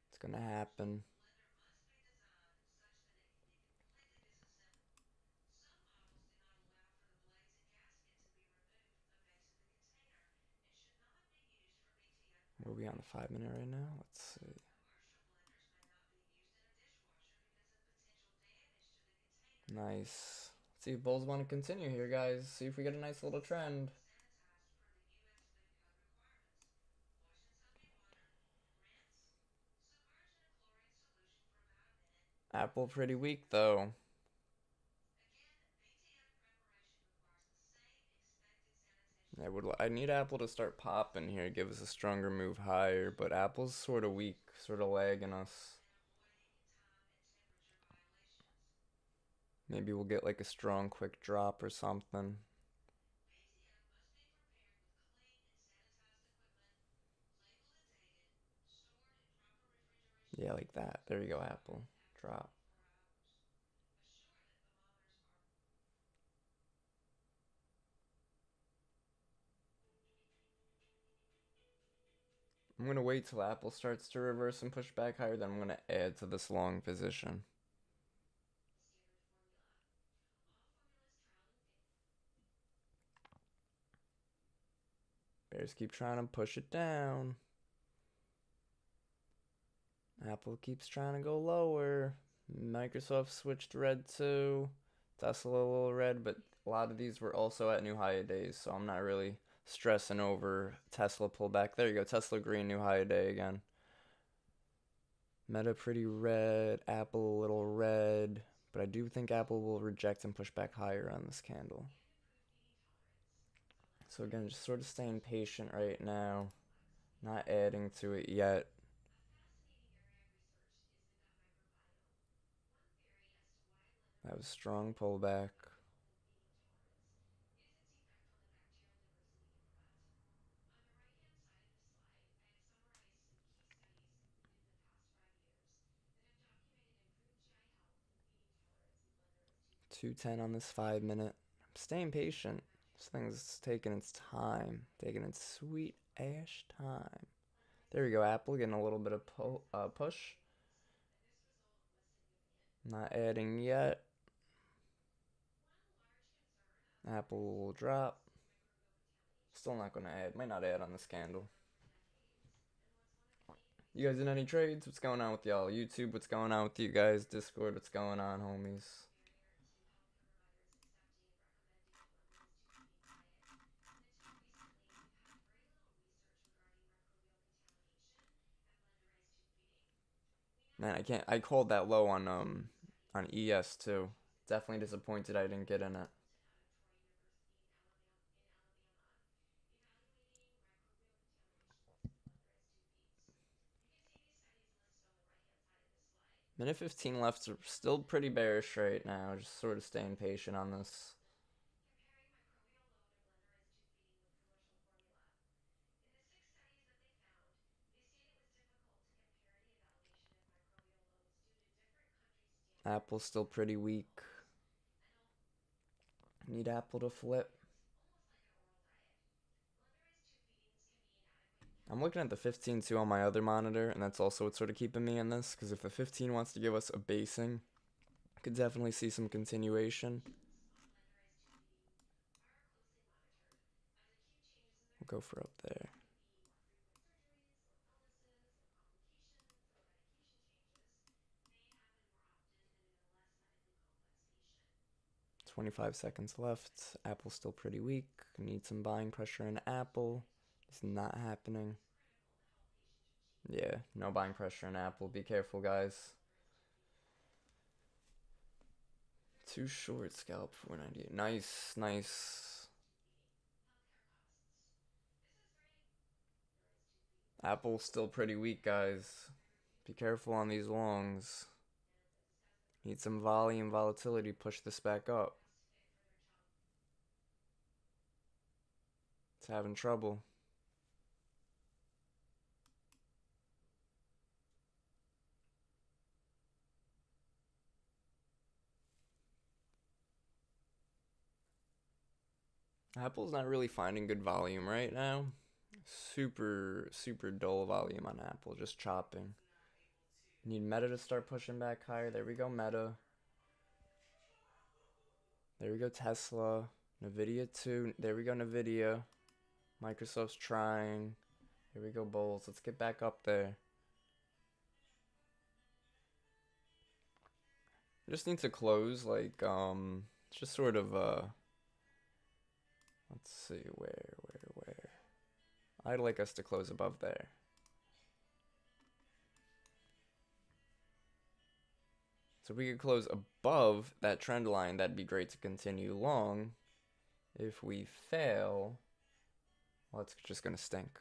It's gonna happen. We're we on the 5 minute right now? Let's see. Nice. Let's see if bulls want to continue here, guys. See if we get a nice little trend. Apple pretty weak though. I need Apple to start popping here, give us a stronger move higher, but Apple's sort of weak, sort of lagging us. Maybe we'll get like a strong quick drop or something. Yeah, like that. There you go, Apple. Drop. I'm gonna wait till Apple starts to reverse and push back higher, then I'm gonna add to this long position. Bears keep trying to push it down. Apple keeps trying to go lower. Microsoft switched red too. Tesla a little red, but a lot of these were also at new high days, so I'm not really stressing over Tesla pullback. There you go, Tesla green, new high day again. Meta pretty red, Apple a little red, but I do think Apple will reject and push back higher on this candle. So again, just sort of staying patient right now, not adding to it yet. That was strong pullback. $2.10 on this 5 minute. I'm staying patient. This thing's taking its time, taking its sweet ash time. There we go, Apple getting a little bit of push. Not adding yet. Apple will drop. Still not going to add. Might not add on this candle. You guys in any trades? What's going on with y'all? YouTube, what's going on with you guys? Discord, what's going on, homies? Man, I can't. I called that low on ES too. Definitely disappointed I didn't get in it. Minute 15 left. Still pretty bearish right now. Just sort of staying patient on this. Apple's still pretty weak. Need Apple to flip. I'm looking at the 15 too on my other monitor, and that's also what's sort of keeping me in this, because if the 15 wants to give us a basing, I could definitely see some continuation. We'll go for up there. 25 seconds left. Apple's still pretty weak. Need some buying pressure in Apple. It's not happening. Yeah, no buying pressure in Apple. Be careful, guys. Too short, scalp 498. Nice, nice. Apple's still pretty weak, guys. Be careful on these longs. Need some volume, volatility, push this back up. It's having trouble. Apple's not really finding good volume right now. Super, super dull volume on Apple, just chopping. Need Meta to start pushing back higher. There we go, Meta. There we go, Tesla. Nvidia too. There we go, Nvidia. Microsoft's trying. Here we go, Bulls. Let's get back up there. Just need to close, like, just sort of, let's see, where? I'd like us to close above there. So if we could close above that trend line, that'd be great to continue long. If we fail, well, it's just gonna stink.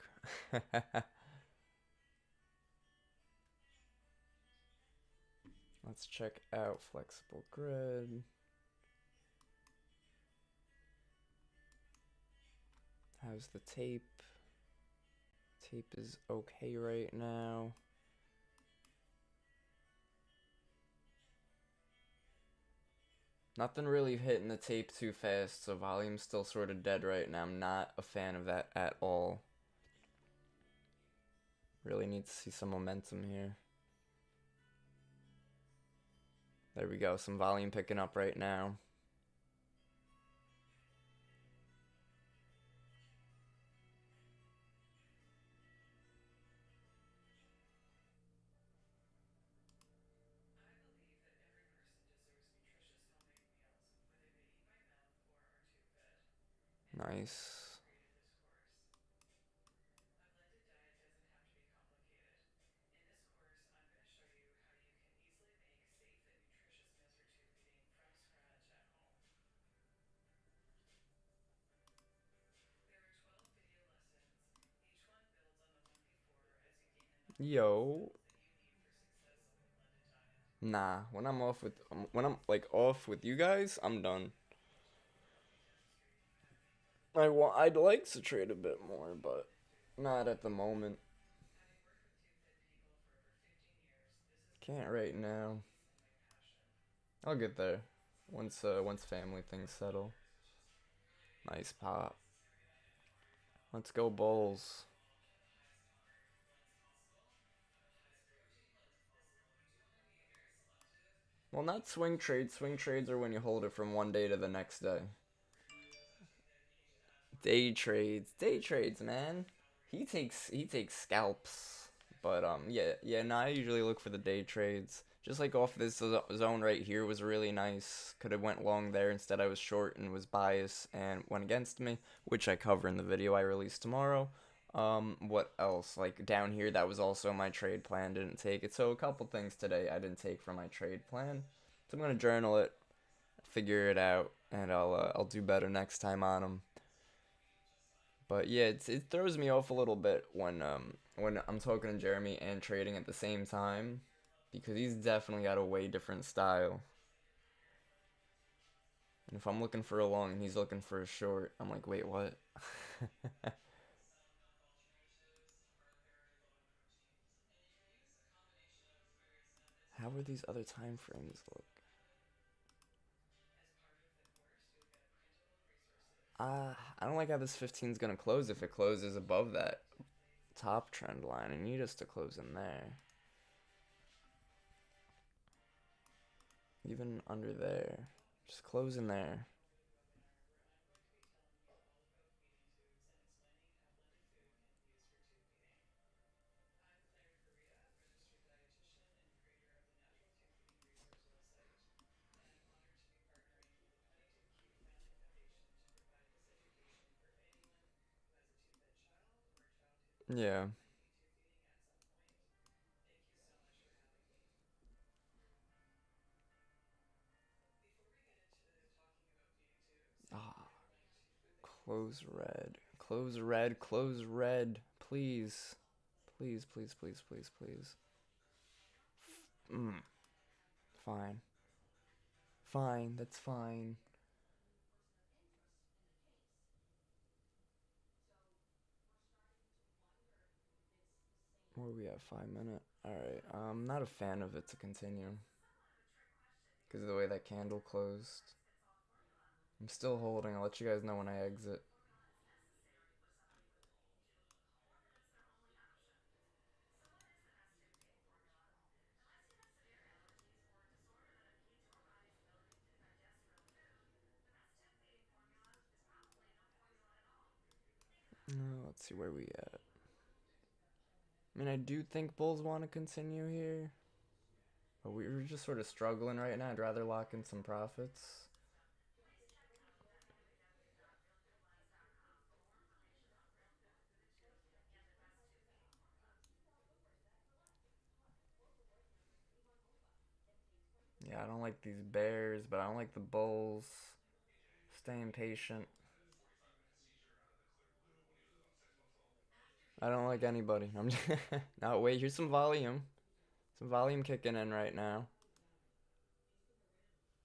Let's check out flexible grid. How's the tape? Tape is okay right now. Nothing really hitting the tape too fast, so volume's still sort of dead right now. I'm not a fan of that at all. Really need to see some momentum here. There we go, some volume picking up right now. Nice. Yo. Nah, when I'm like off with you guys, I'm done. I'd like to trade a bit more, but not at the moment. Can't right now. I'll get there once family things settle. Nice pop. Let's go Bulls. Well, not swing trades. Swing trades are when you hold it from one day to the next day. Day trades, man. He takes scalps. But yeah. No, I usually look for the day trades. Just like off this zone right here was really nice. Could have went long there. Instead, I was short and was biased and went against me, which I cover in the video I release tomorrow. What else? Like down here, that was also my trade plan. Didn't take it. So a couple things today I didn't take from my trade plan. So I'm gonna journal it, figure it out, and I'll do better next time on them. But yeah, it throws me off a little bit when I'm talking to Jeremy and trading at the same time, because he's definitely got a way different style. And if I'm looking for a long and he's looking for a short, I'm like, wait, what? How are these other time frames look? I don't like how this 15 is gonna close if it closes above that top trend line. I need us to close in there. Even under there. Just close in there. Yeah. Ah, close red. Close red. Close red. Please. Please, please, please, please, please. Fine. Fine, that's fine. Where are we at? 5 minutes. Alright, I'm not a fan of it to continue. Because of the way that candle closed. I'm still holding. I'll let you guys know when I exit. Let's see where we at. I mean, I do think bulls want to continue here. But we're just sort of struggling right now. I'd rather lock in some profits. Yeah, I don't like these bears, but I don't like the bulls. Staying patient. I don't like anybody. I'm just now wait, here's some volume. Some volume kicking in right now.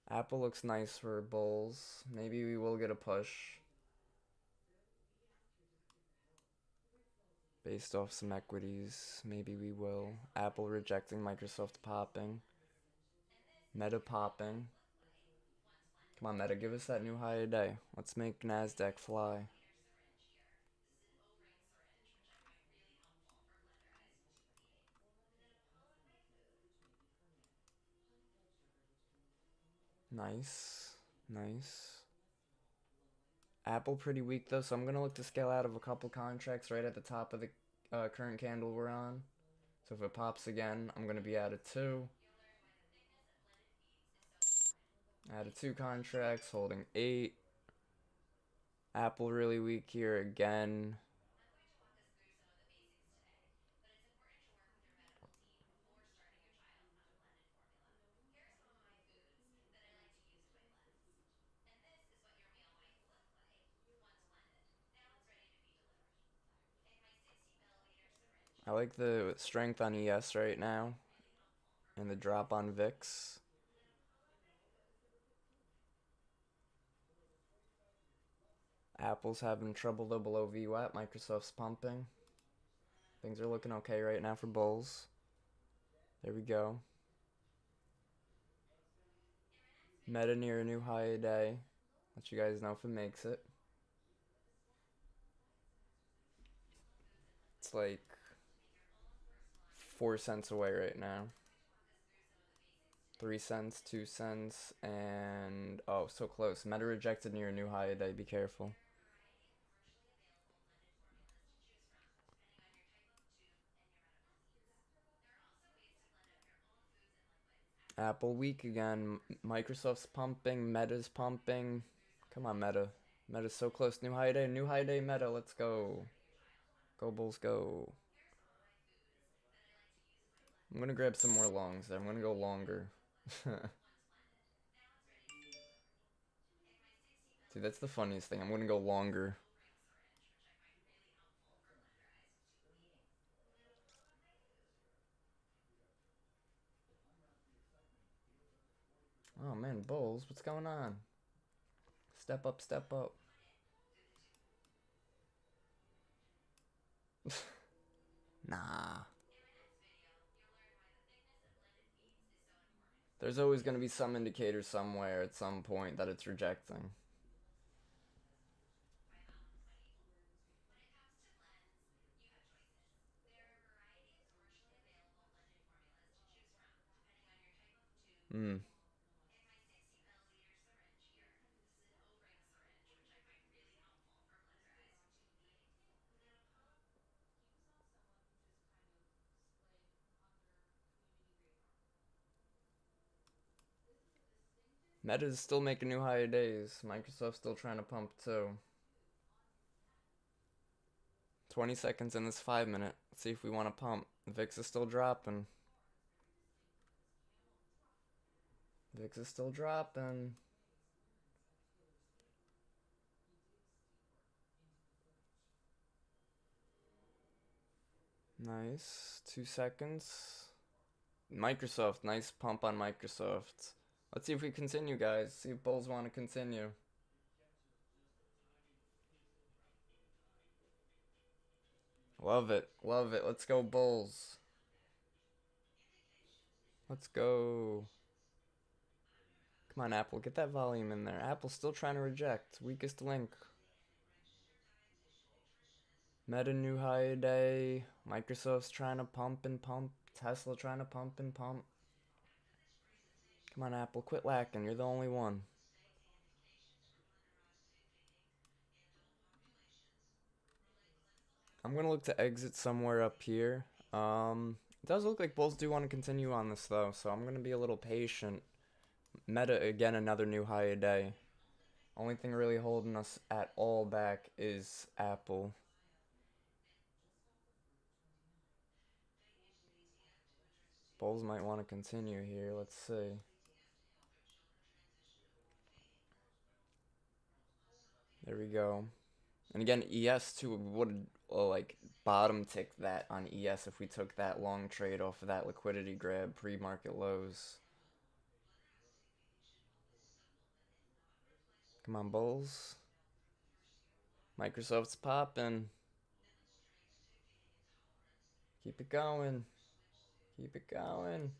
Apple looks nice for bulls. Maybe we will get a push. Based off some equities. Maybe we will. Apple rejecting, Microsoft popping. Meta popping. Come on, Meta, give us that new high today. Let's make NASDAQ fly. Nice. Nice. Apple pretty weak though, so I'm going to look to scale out of a couple contracts right at the top of the current candle we're on. So if it pops again, I'm going to be out of 2. Out of 2 contracts, holding 8. Apple really weak here again. I like the strength on ES right now. And the drop on VIX. Apple's having trouble though below VWAP. Microsoft's pumping. Things are looking okay right now for bulls. There we go. Meta near a new high a day. Let you guys know if it makes it. It's like 4 cents away right now. 3 cents, 2 cents, and oh, so close. Meta rejected near a new high a day. Be careful. Apple weak again. Microsoft's pumping. Meta's pumping. Come on, Meta. Meta's so close. New high day. New high day, Meta. Let's go. Go, Bulls, go. I'm going to grab some more longs there. I'm going to go longer. See, that's the funniest thing. I'm going to go longer. Oh, man, Bulls. What's going on? Step up, step up. Nah. There's always going to be some indicator somewhere at some point that it's rejecting. Hmm. Meta's still making new higher days. Microsoft's still trying to pump too. 20 seconds in this 5 minute. Let's see if we want to pump. VIX is still dropping. VIX is still dropping. Nice. 2 seconds. Microsoft. Nice pump on Microsoft. Let's see if we continue, guys. See if Bulls want to continue. Love it. Love it. Let's go, Bulls. Let's go. Come on, Apple. Get that volume in there. Apple's still trying to reject. Weakest link. Meta new high a day. Microsoft's trying to pump and pump. Tesla trying to pump and pump. Come on, Apple. Quit lacking. You're the only one. I'm going to look to exit somewhere up here. It does look like Bulls do want to continue on this, though, so I'm going to be a little patient. Meta, again, another new high a day. Only thing really holding us at all back is Apple. Bulls might want to continue here. Let's see. There we go. And again, ES too would like bottom tick that on ES if we took that long trade off of that liquidity grab pre-market lows. Come on, Bulls. Microsoft's popping. Keep it going. Keep it going.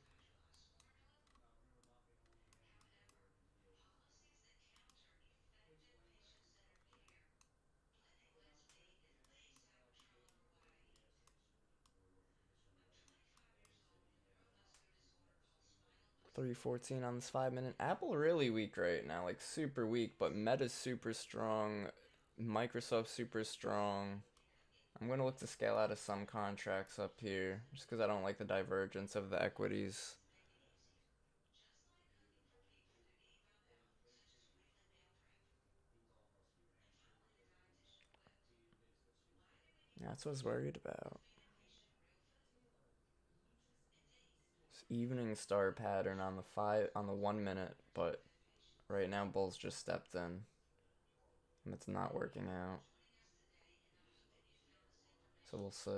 $3.14 on this 5 minute. Apple really weak right now, like super weak, but Meta's super strong. Microsoft super strong. I'm going to look to scale out of some contracts up here, just because I don't like the divergence of the equities. Yeah, that's what I was worried about. This evening star pattern on the 1 minute, but right now Bulls just stepped in, and it's not working out. So we'll see.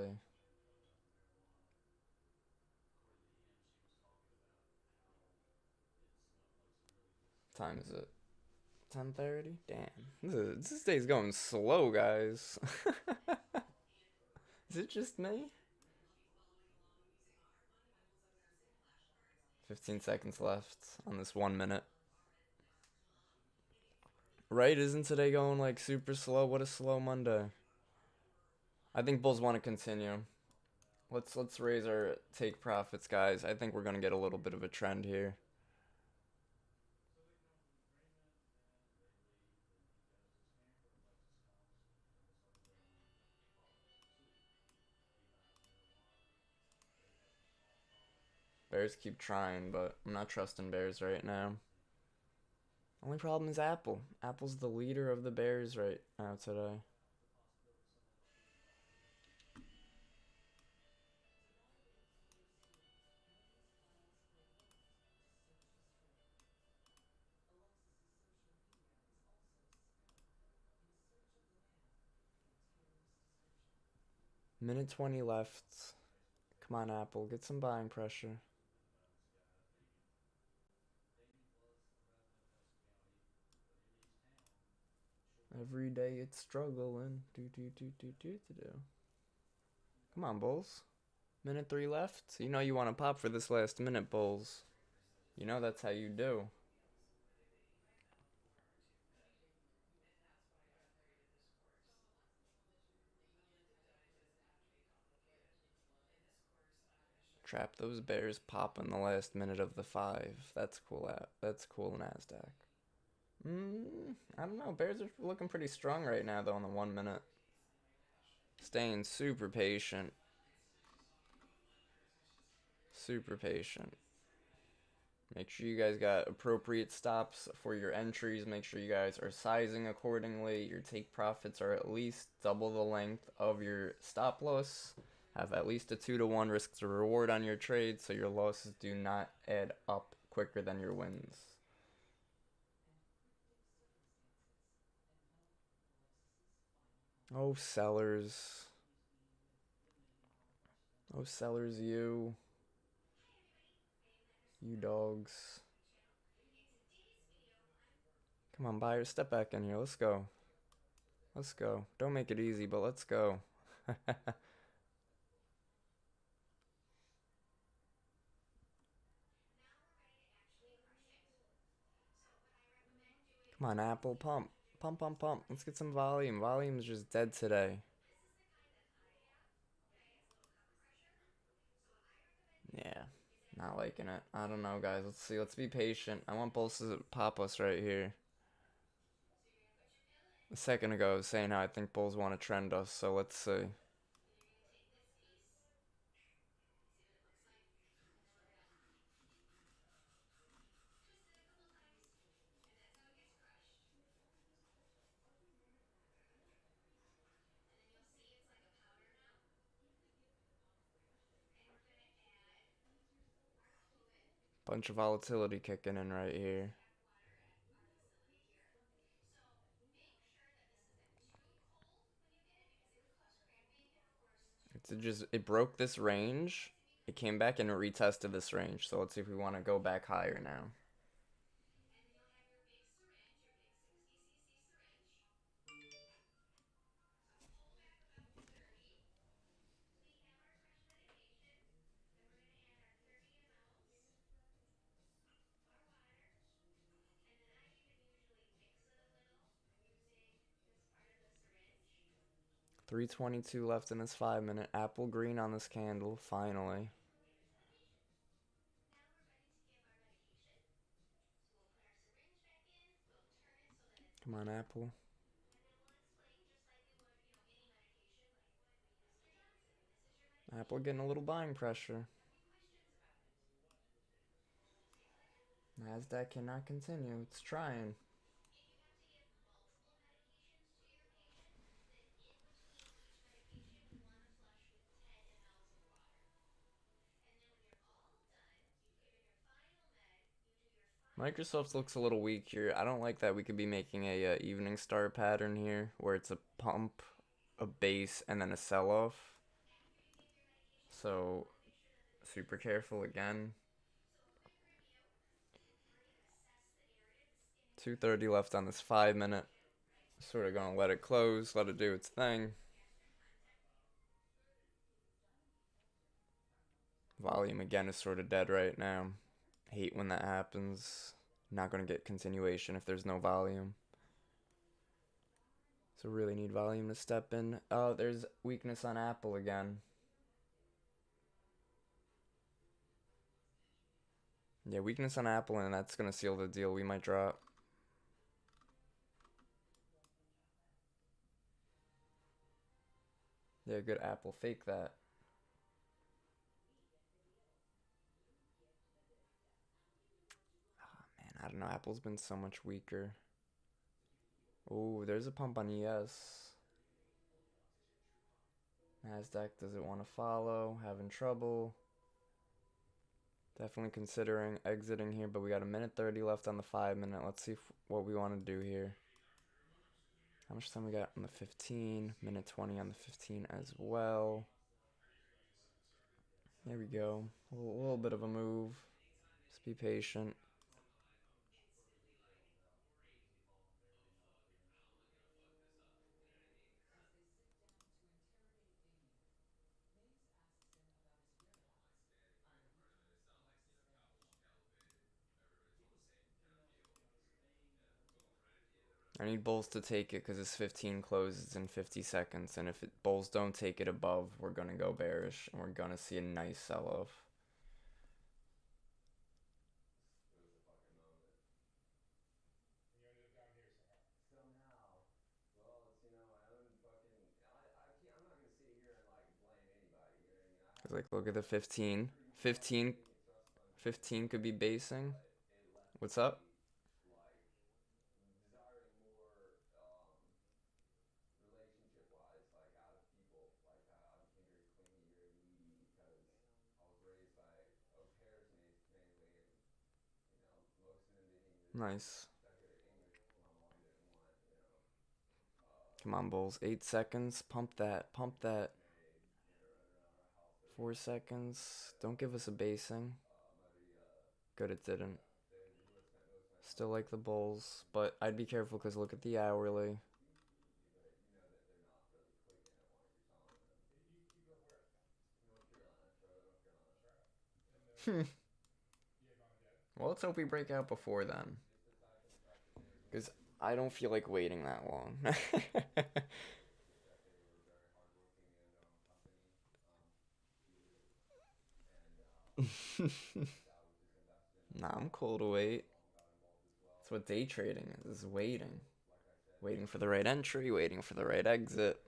Time is it? 10:30? Damn. This day's going slow, guys. Is it just me? 15 seconds left on this 1 minute. Right? Isn't today going like super slow? What a slow Monday. I think Bulls want to continue. Let's raise our take profits, guys. I think we're gonna get a little bit of a trend here. Bears keep trying, but I'm not trusting Bears right now. Only problem is Apple. Apple's the leader of the Bears right now today. Minute 20 left. Come on, Apple. Get some buying pressure. Every day it's struggling. Do. Come on, Bulls. Minute 3 left. You know you want to pop for this last minute, Bulls. You know that's how you do. Trap those Bears pop in the last minute of the 5. That's cool. That's cool, Nasdaq. I don't know. Bears are looking pretty strong right now, though, in the 1 minute. Staying super patient. Super patient. Make sure you guys got appropriate stops for your entries. Make sure you guys are sizing accordingly. Your take profits are at least double the length of your stop loss. Have at least a 2-to-1 risk to reward on your trade so your losses do not add up quicker than your wins. Oh, sellers. Oh, sellers, you dogs. Come on, buyers, step back in here. Let's go. Let's go. Don't make it easy, but let's go. Come on, Apple, pump. Pump, pump, pump. Let's get some volume. Volume's just dead today. Yeah, not liking it. I don't know, guys. Let's see. Let's be patient. I want Bulls to pop us right here. A second ago, I was saying how I think Bulls want to trend us, so let's see. Bunch of volatility kicking in right here. It broke this range. It came back and it retested this range. So let's see if we want to go back higher now. $3.22 left in this 5 minute. Apple green on this candle, finally. Come on, Apple. Apple getting a little buying pressure. NASDAQ cannot continue. It's trying. Microsoft looks a little weak here. I don't like that we could be making a evening star pattern here where it's a pump, a base, and then a sell-off. So, super careful again. 2:30 left on this 5 minute. Sort of gonna let it close, let it do its thing. Volume again is sort of dead right now. Hate when that happens. Not gonna get continuation if there's no volume. So really need volume to step in. Oh, there's weakness on Apple again. Yeah, weakness on Apple, and that's gonna seal the deal. We might drop. Yeah, good Apple. Fake that. Oh, man, I don't know. Apple's been so much weaker. Oh, there's a pump on ES. NASDAQ doesn't want to follow. Having trouble. Definitely considering exiting here, but we got a minute 30 left on the 5 minute. Let's see what we want to do here. How much time we got on the 15? Minute 20 on the 15 as well. There we go. A little bit of a move. Just be patient. I need Bulls to take it because this 15 closes in 50 seconds. And if Bulls don't take it above, we're going to go bearish. And we're going to see a nice sell-off. Cause like, look at the 15. 15 could be basing. What's up? Nice. Come on, Bulls. 8 seconds. Pump that. Pump that. 4 seconds. Don't give us a basing. Good, it didn't. Still like the Bulls, but I'd be careful because look at the hourly. Well, let's hope we break out before then. Because I don't feel like waiting that long. Nah, I'm cool to wait. That's what day trading is waiting. Waiting for the right entry, waiting for the right exit.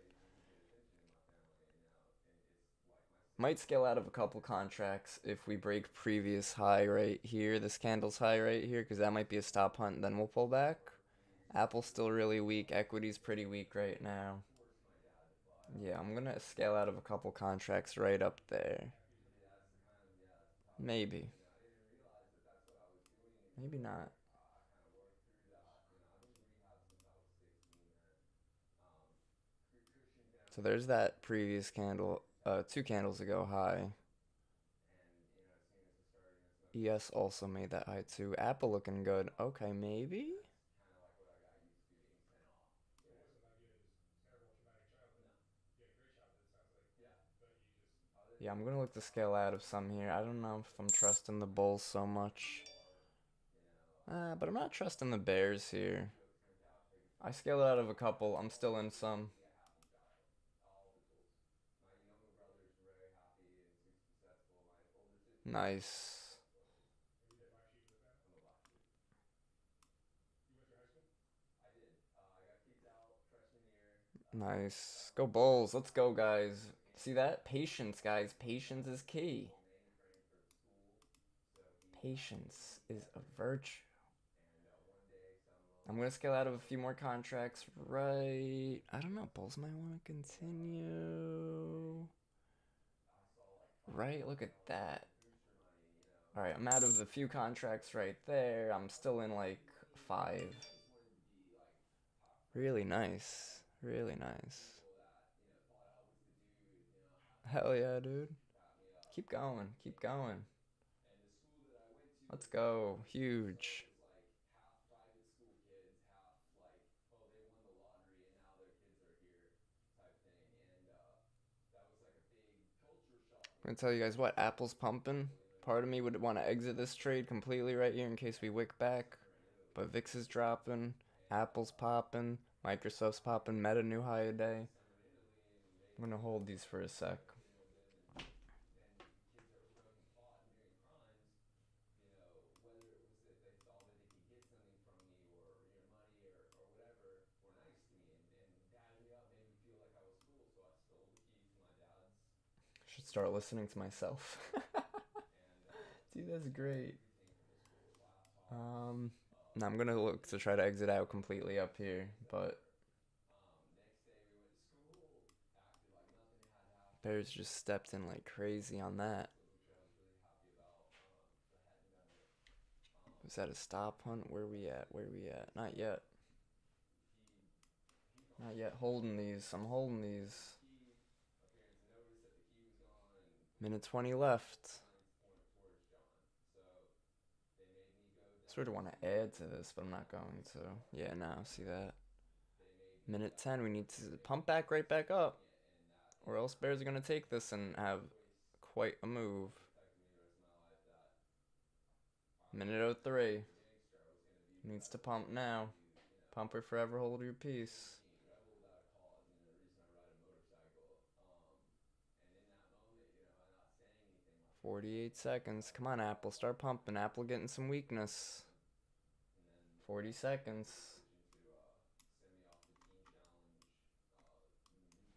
Might scale out of a couple contracts if we break previous high right here, this candle's high right here, because that might be a stop hunt, then we'll pull back. Apple's still really weak, equity's pretty weak right now. Yeah, I'm gonna scale out of a couple contracts right up there. Maybe. Maybe not. So there's that previous candle, 2 candles ago high. ES also made that high too. Apple looking good. Okay, maybe? Yeah, I'm gonna look to scale out of some here. I don't know if I'm trusting the Bulls so much. But I'm not trusting the Bears here. I scaled out of a couple. I'm still in some. Nice. Nice. Go Bulls. Let's go, guys. See that? Patience, guys. Patience is key. Patience is a virtue. I'm gonna scale out of a few more contracts, right? I don't know. Bulls might want to continue. Right? Look at that. Alright, I'm out of the few contracts right there. I'm still in like 5. Really nice. Really nice. Hell yeah, dude. Keep going. Keep going. Let's go. Huge. I'm gonna tell you guys what, Apple's pumping. Part of me would want to exit this trade completely right here in case we wick back. But VIX is dropping. Apple's popping. Microsoft's popping. Meta new high a day. I'm gonna hold these for a sec. Should start listening to myself. Dude, that's great. Now I'm gonna look to try to exit out completely up here, but Bears just stepped in like crazy on that. Was that a stop hunt? Where we at? Where we at? Not yet. Not yet. Holding these. I'm holding these. Minute 20 left. Sort of want to add to this, but I'm not going to. Yeah, now see that. Minute 10. We need to pump back right back up, or else Bears are gonna take this and have quite a move. Minute 03. Needs to pump now. Pump or forever hold your peace. 48 seconds. Come on, Apple. Start pumping. Apple getting some weakness. 40 seconds.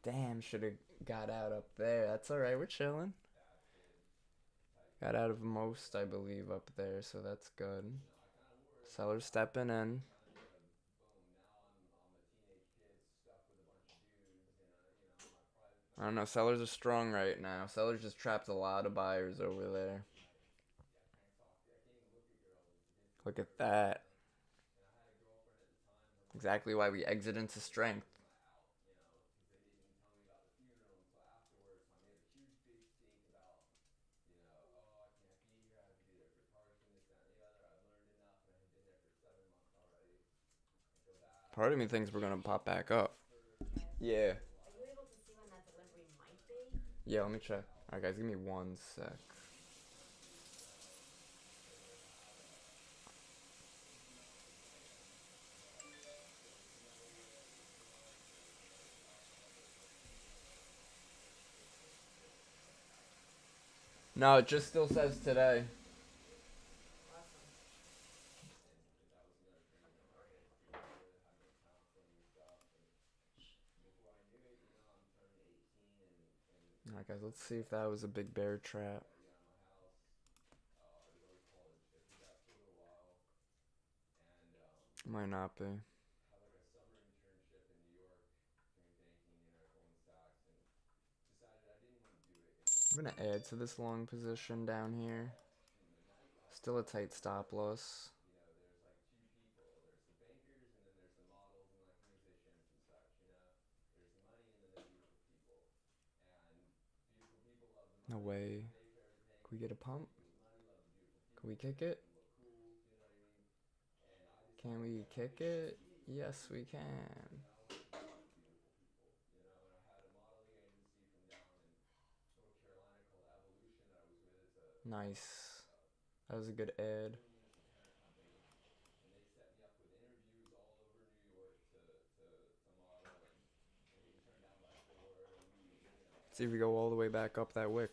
Damn, should have got out up there. That's alright. We're chilling. Got out of most, I believe, up there, so that's good. Sellers stepping in. I don't know. Sellers are strong right now. Sellers just trapped a lot of buyers over there. Look at that. Exactly why we exit into strength. Part of me thinks we're gonna pop back up. Yeah. Yeah, let me check. Alright, guys, give me 1 sec. No, it just still says today. Alright, guys, let's see if that was a big bear trap. Might not be. I'm gonna add to this long position down here. Still a tight stop loss. No way. Can we get a pump? Can we kick it? Can we kick it? Yes, we can. Nice. That was a good ad. See if we go all the way back up that wick.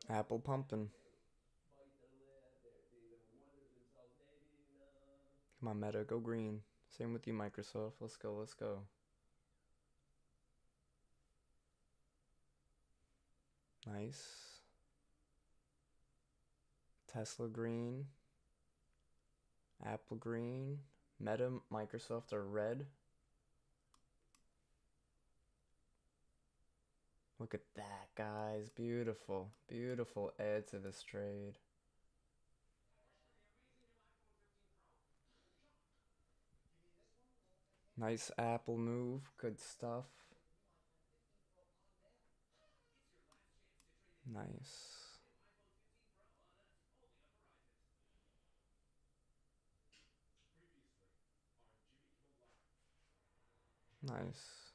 Apple pumping. Come on, Meta, go green. Same with you, Microsoft. Let's go, let's go. Nice. Tesla green. Apple green. Meta, Microsoft are red. Look at that, guys. Beautiful. Beautiful add to this trade. Nice Apple move. Good stuff. Nice. Nice.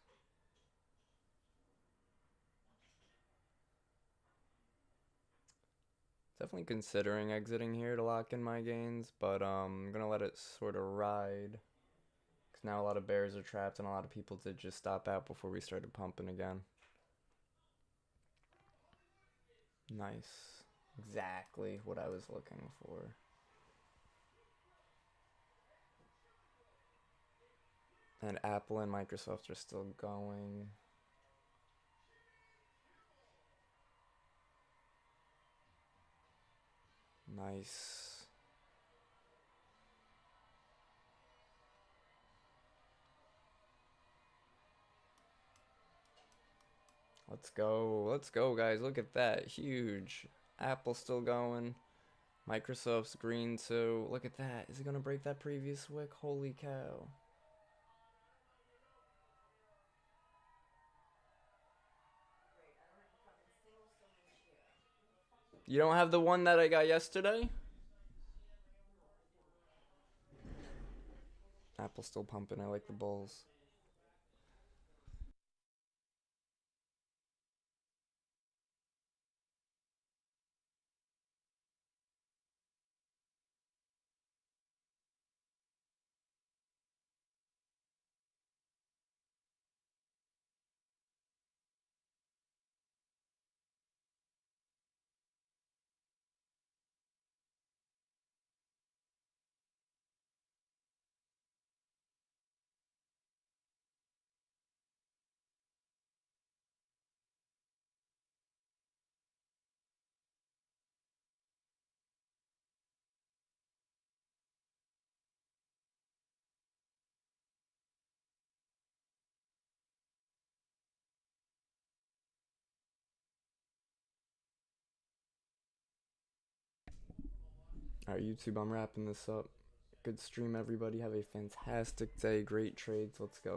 Definitely considering exiting here to lock in my gains, but I'm gonna let it sort of ride. Because now a lot of bears are trapped and a lot of people did just stop out before we started pumping again. Nice. Exactly what I was looking for. And Apple and Microsoft are still going. Nice. Let's go, guys. Look at that. Huge. Apple's still going. Microsoft's green too. Look at that. Is it gonna break that previous wick? Holy cow. You don't have the one that I got yesterday? Apple's still pumping. I like the bulls. Alright, YouTube, I'm wrapping this up. Good stream, everybody. Have a fantastic day. Great trades. Let's go.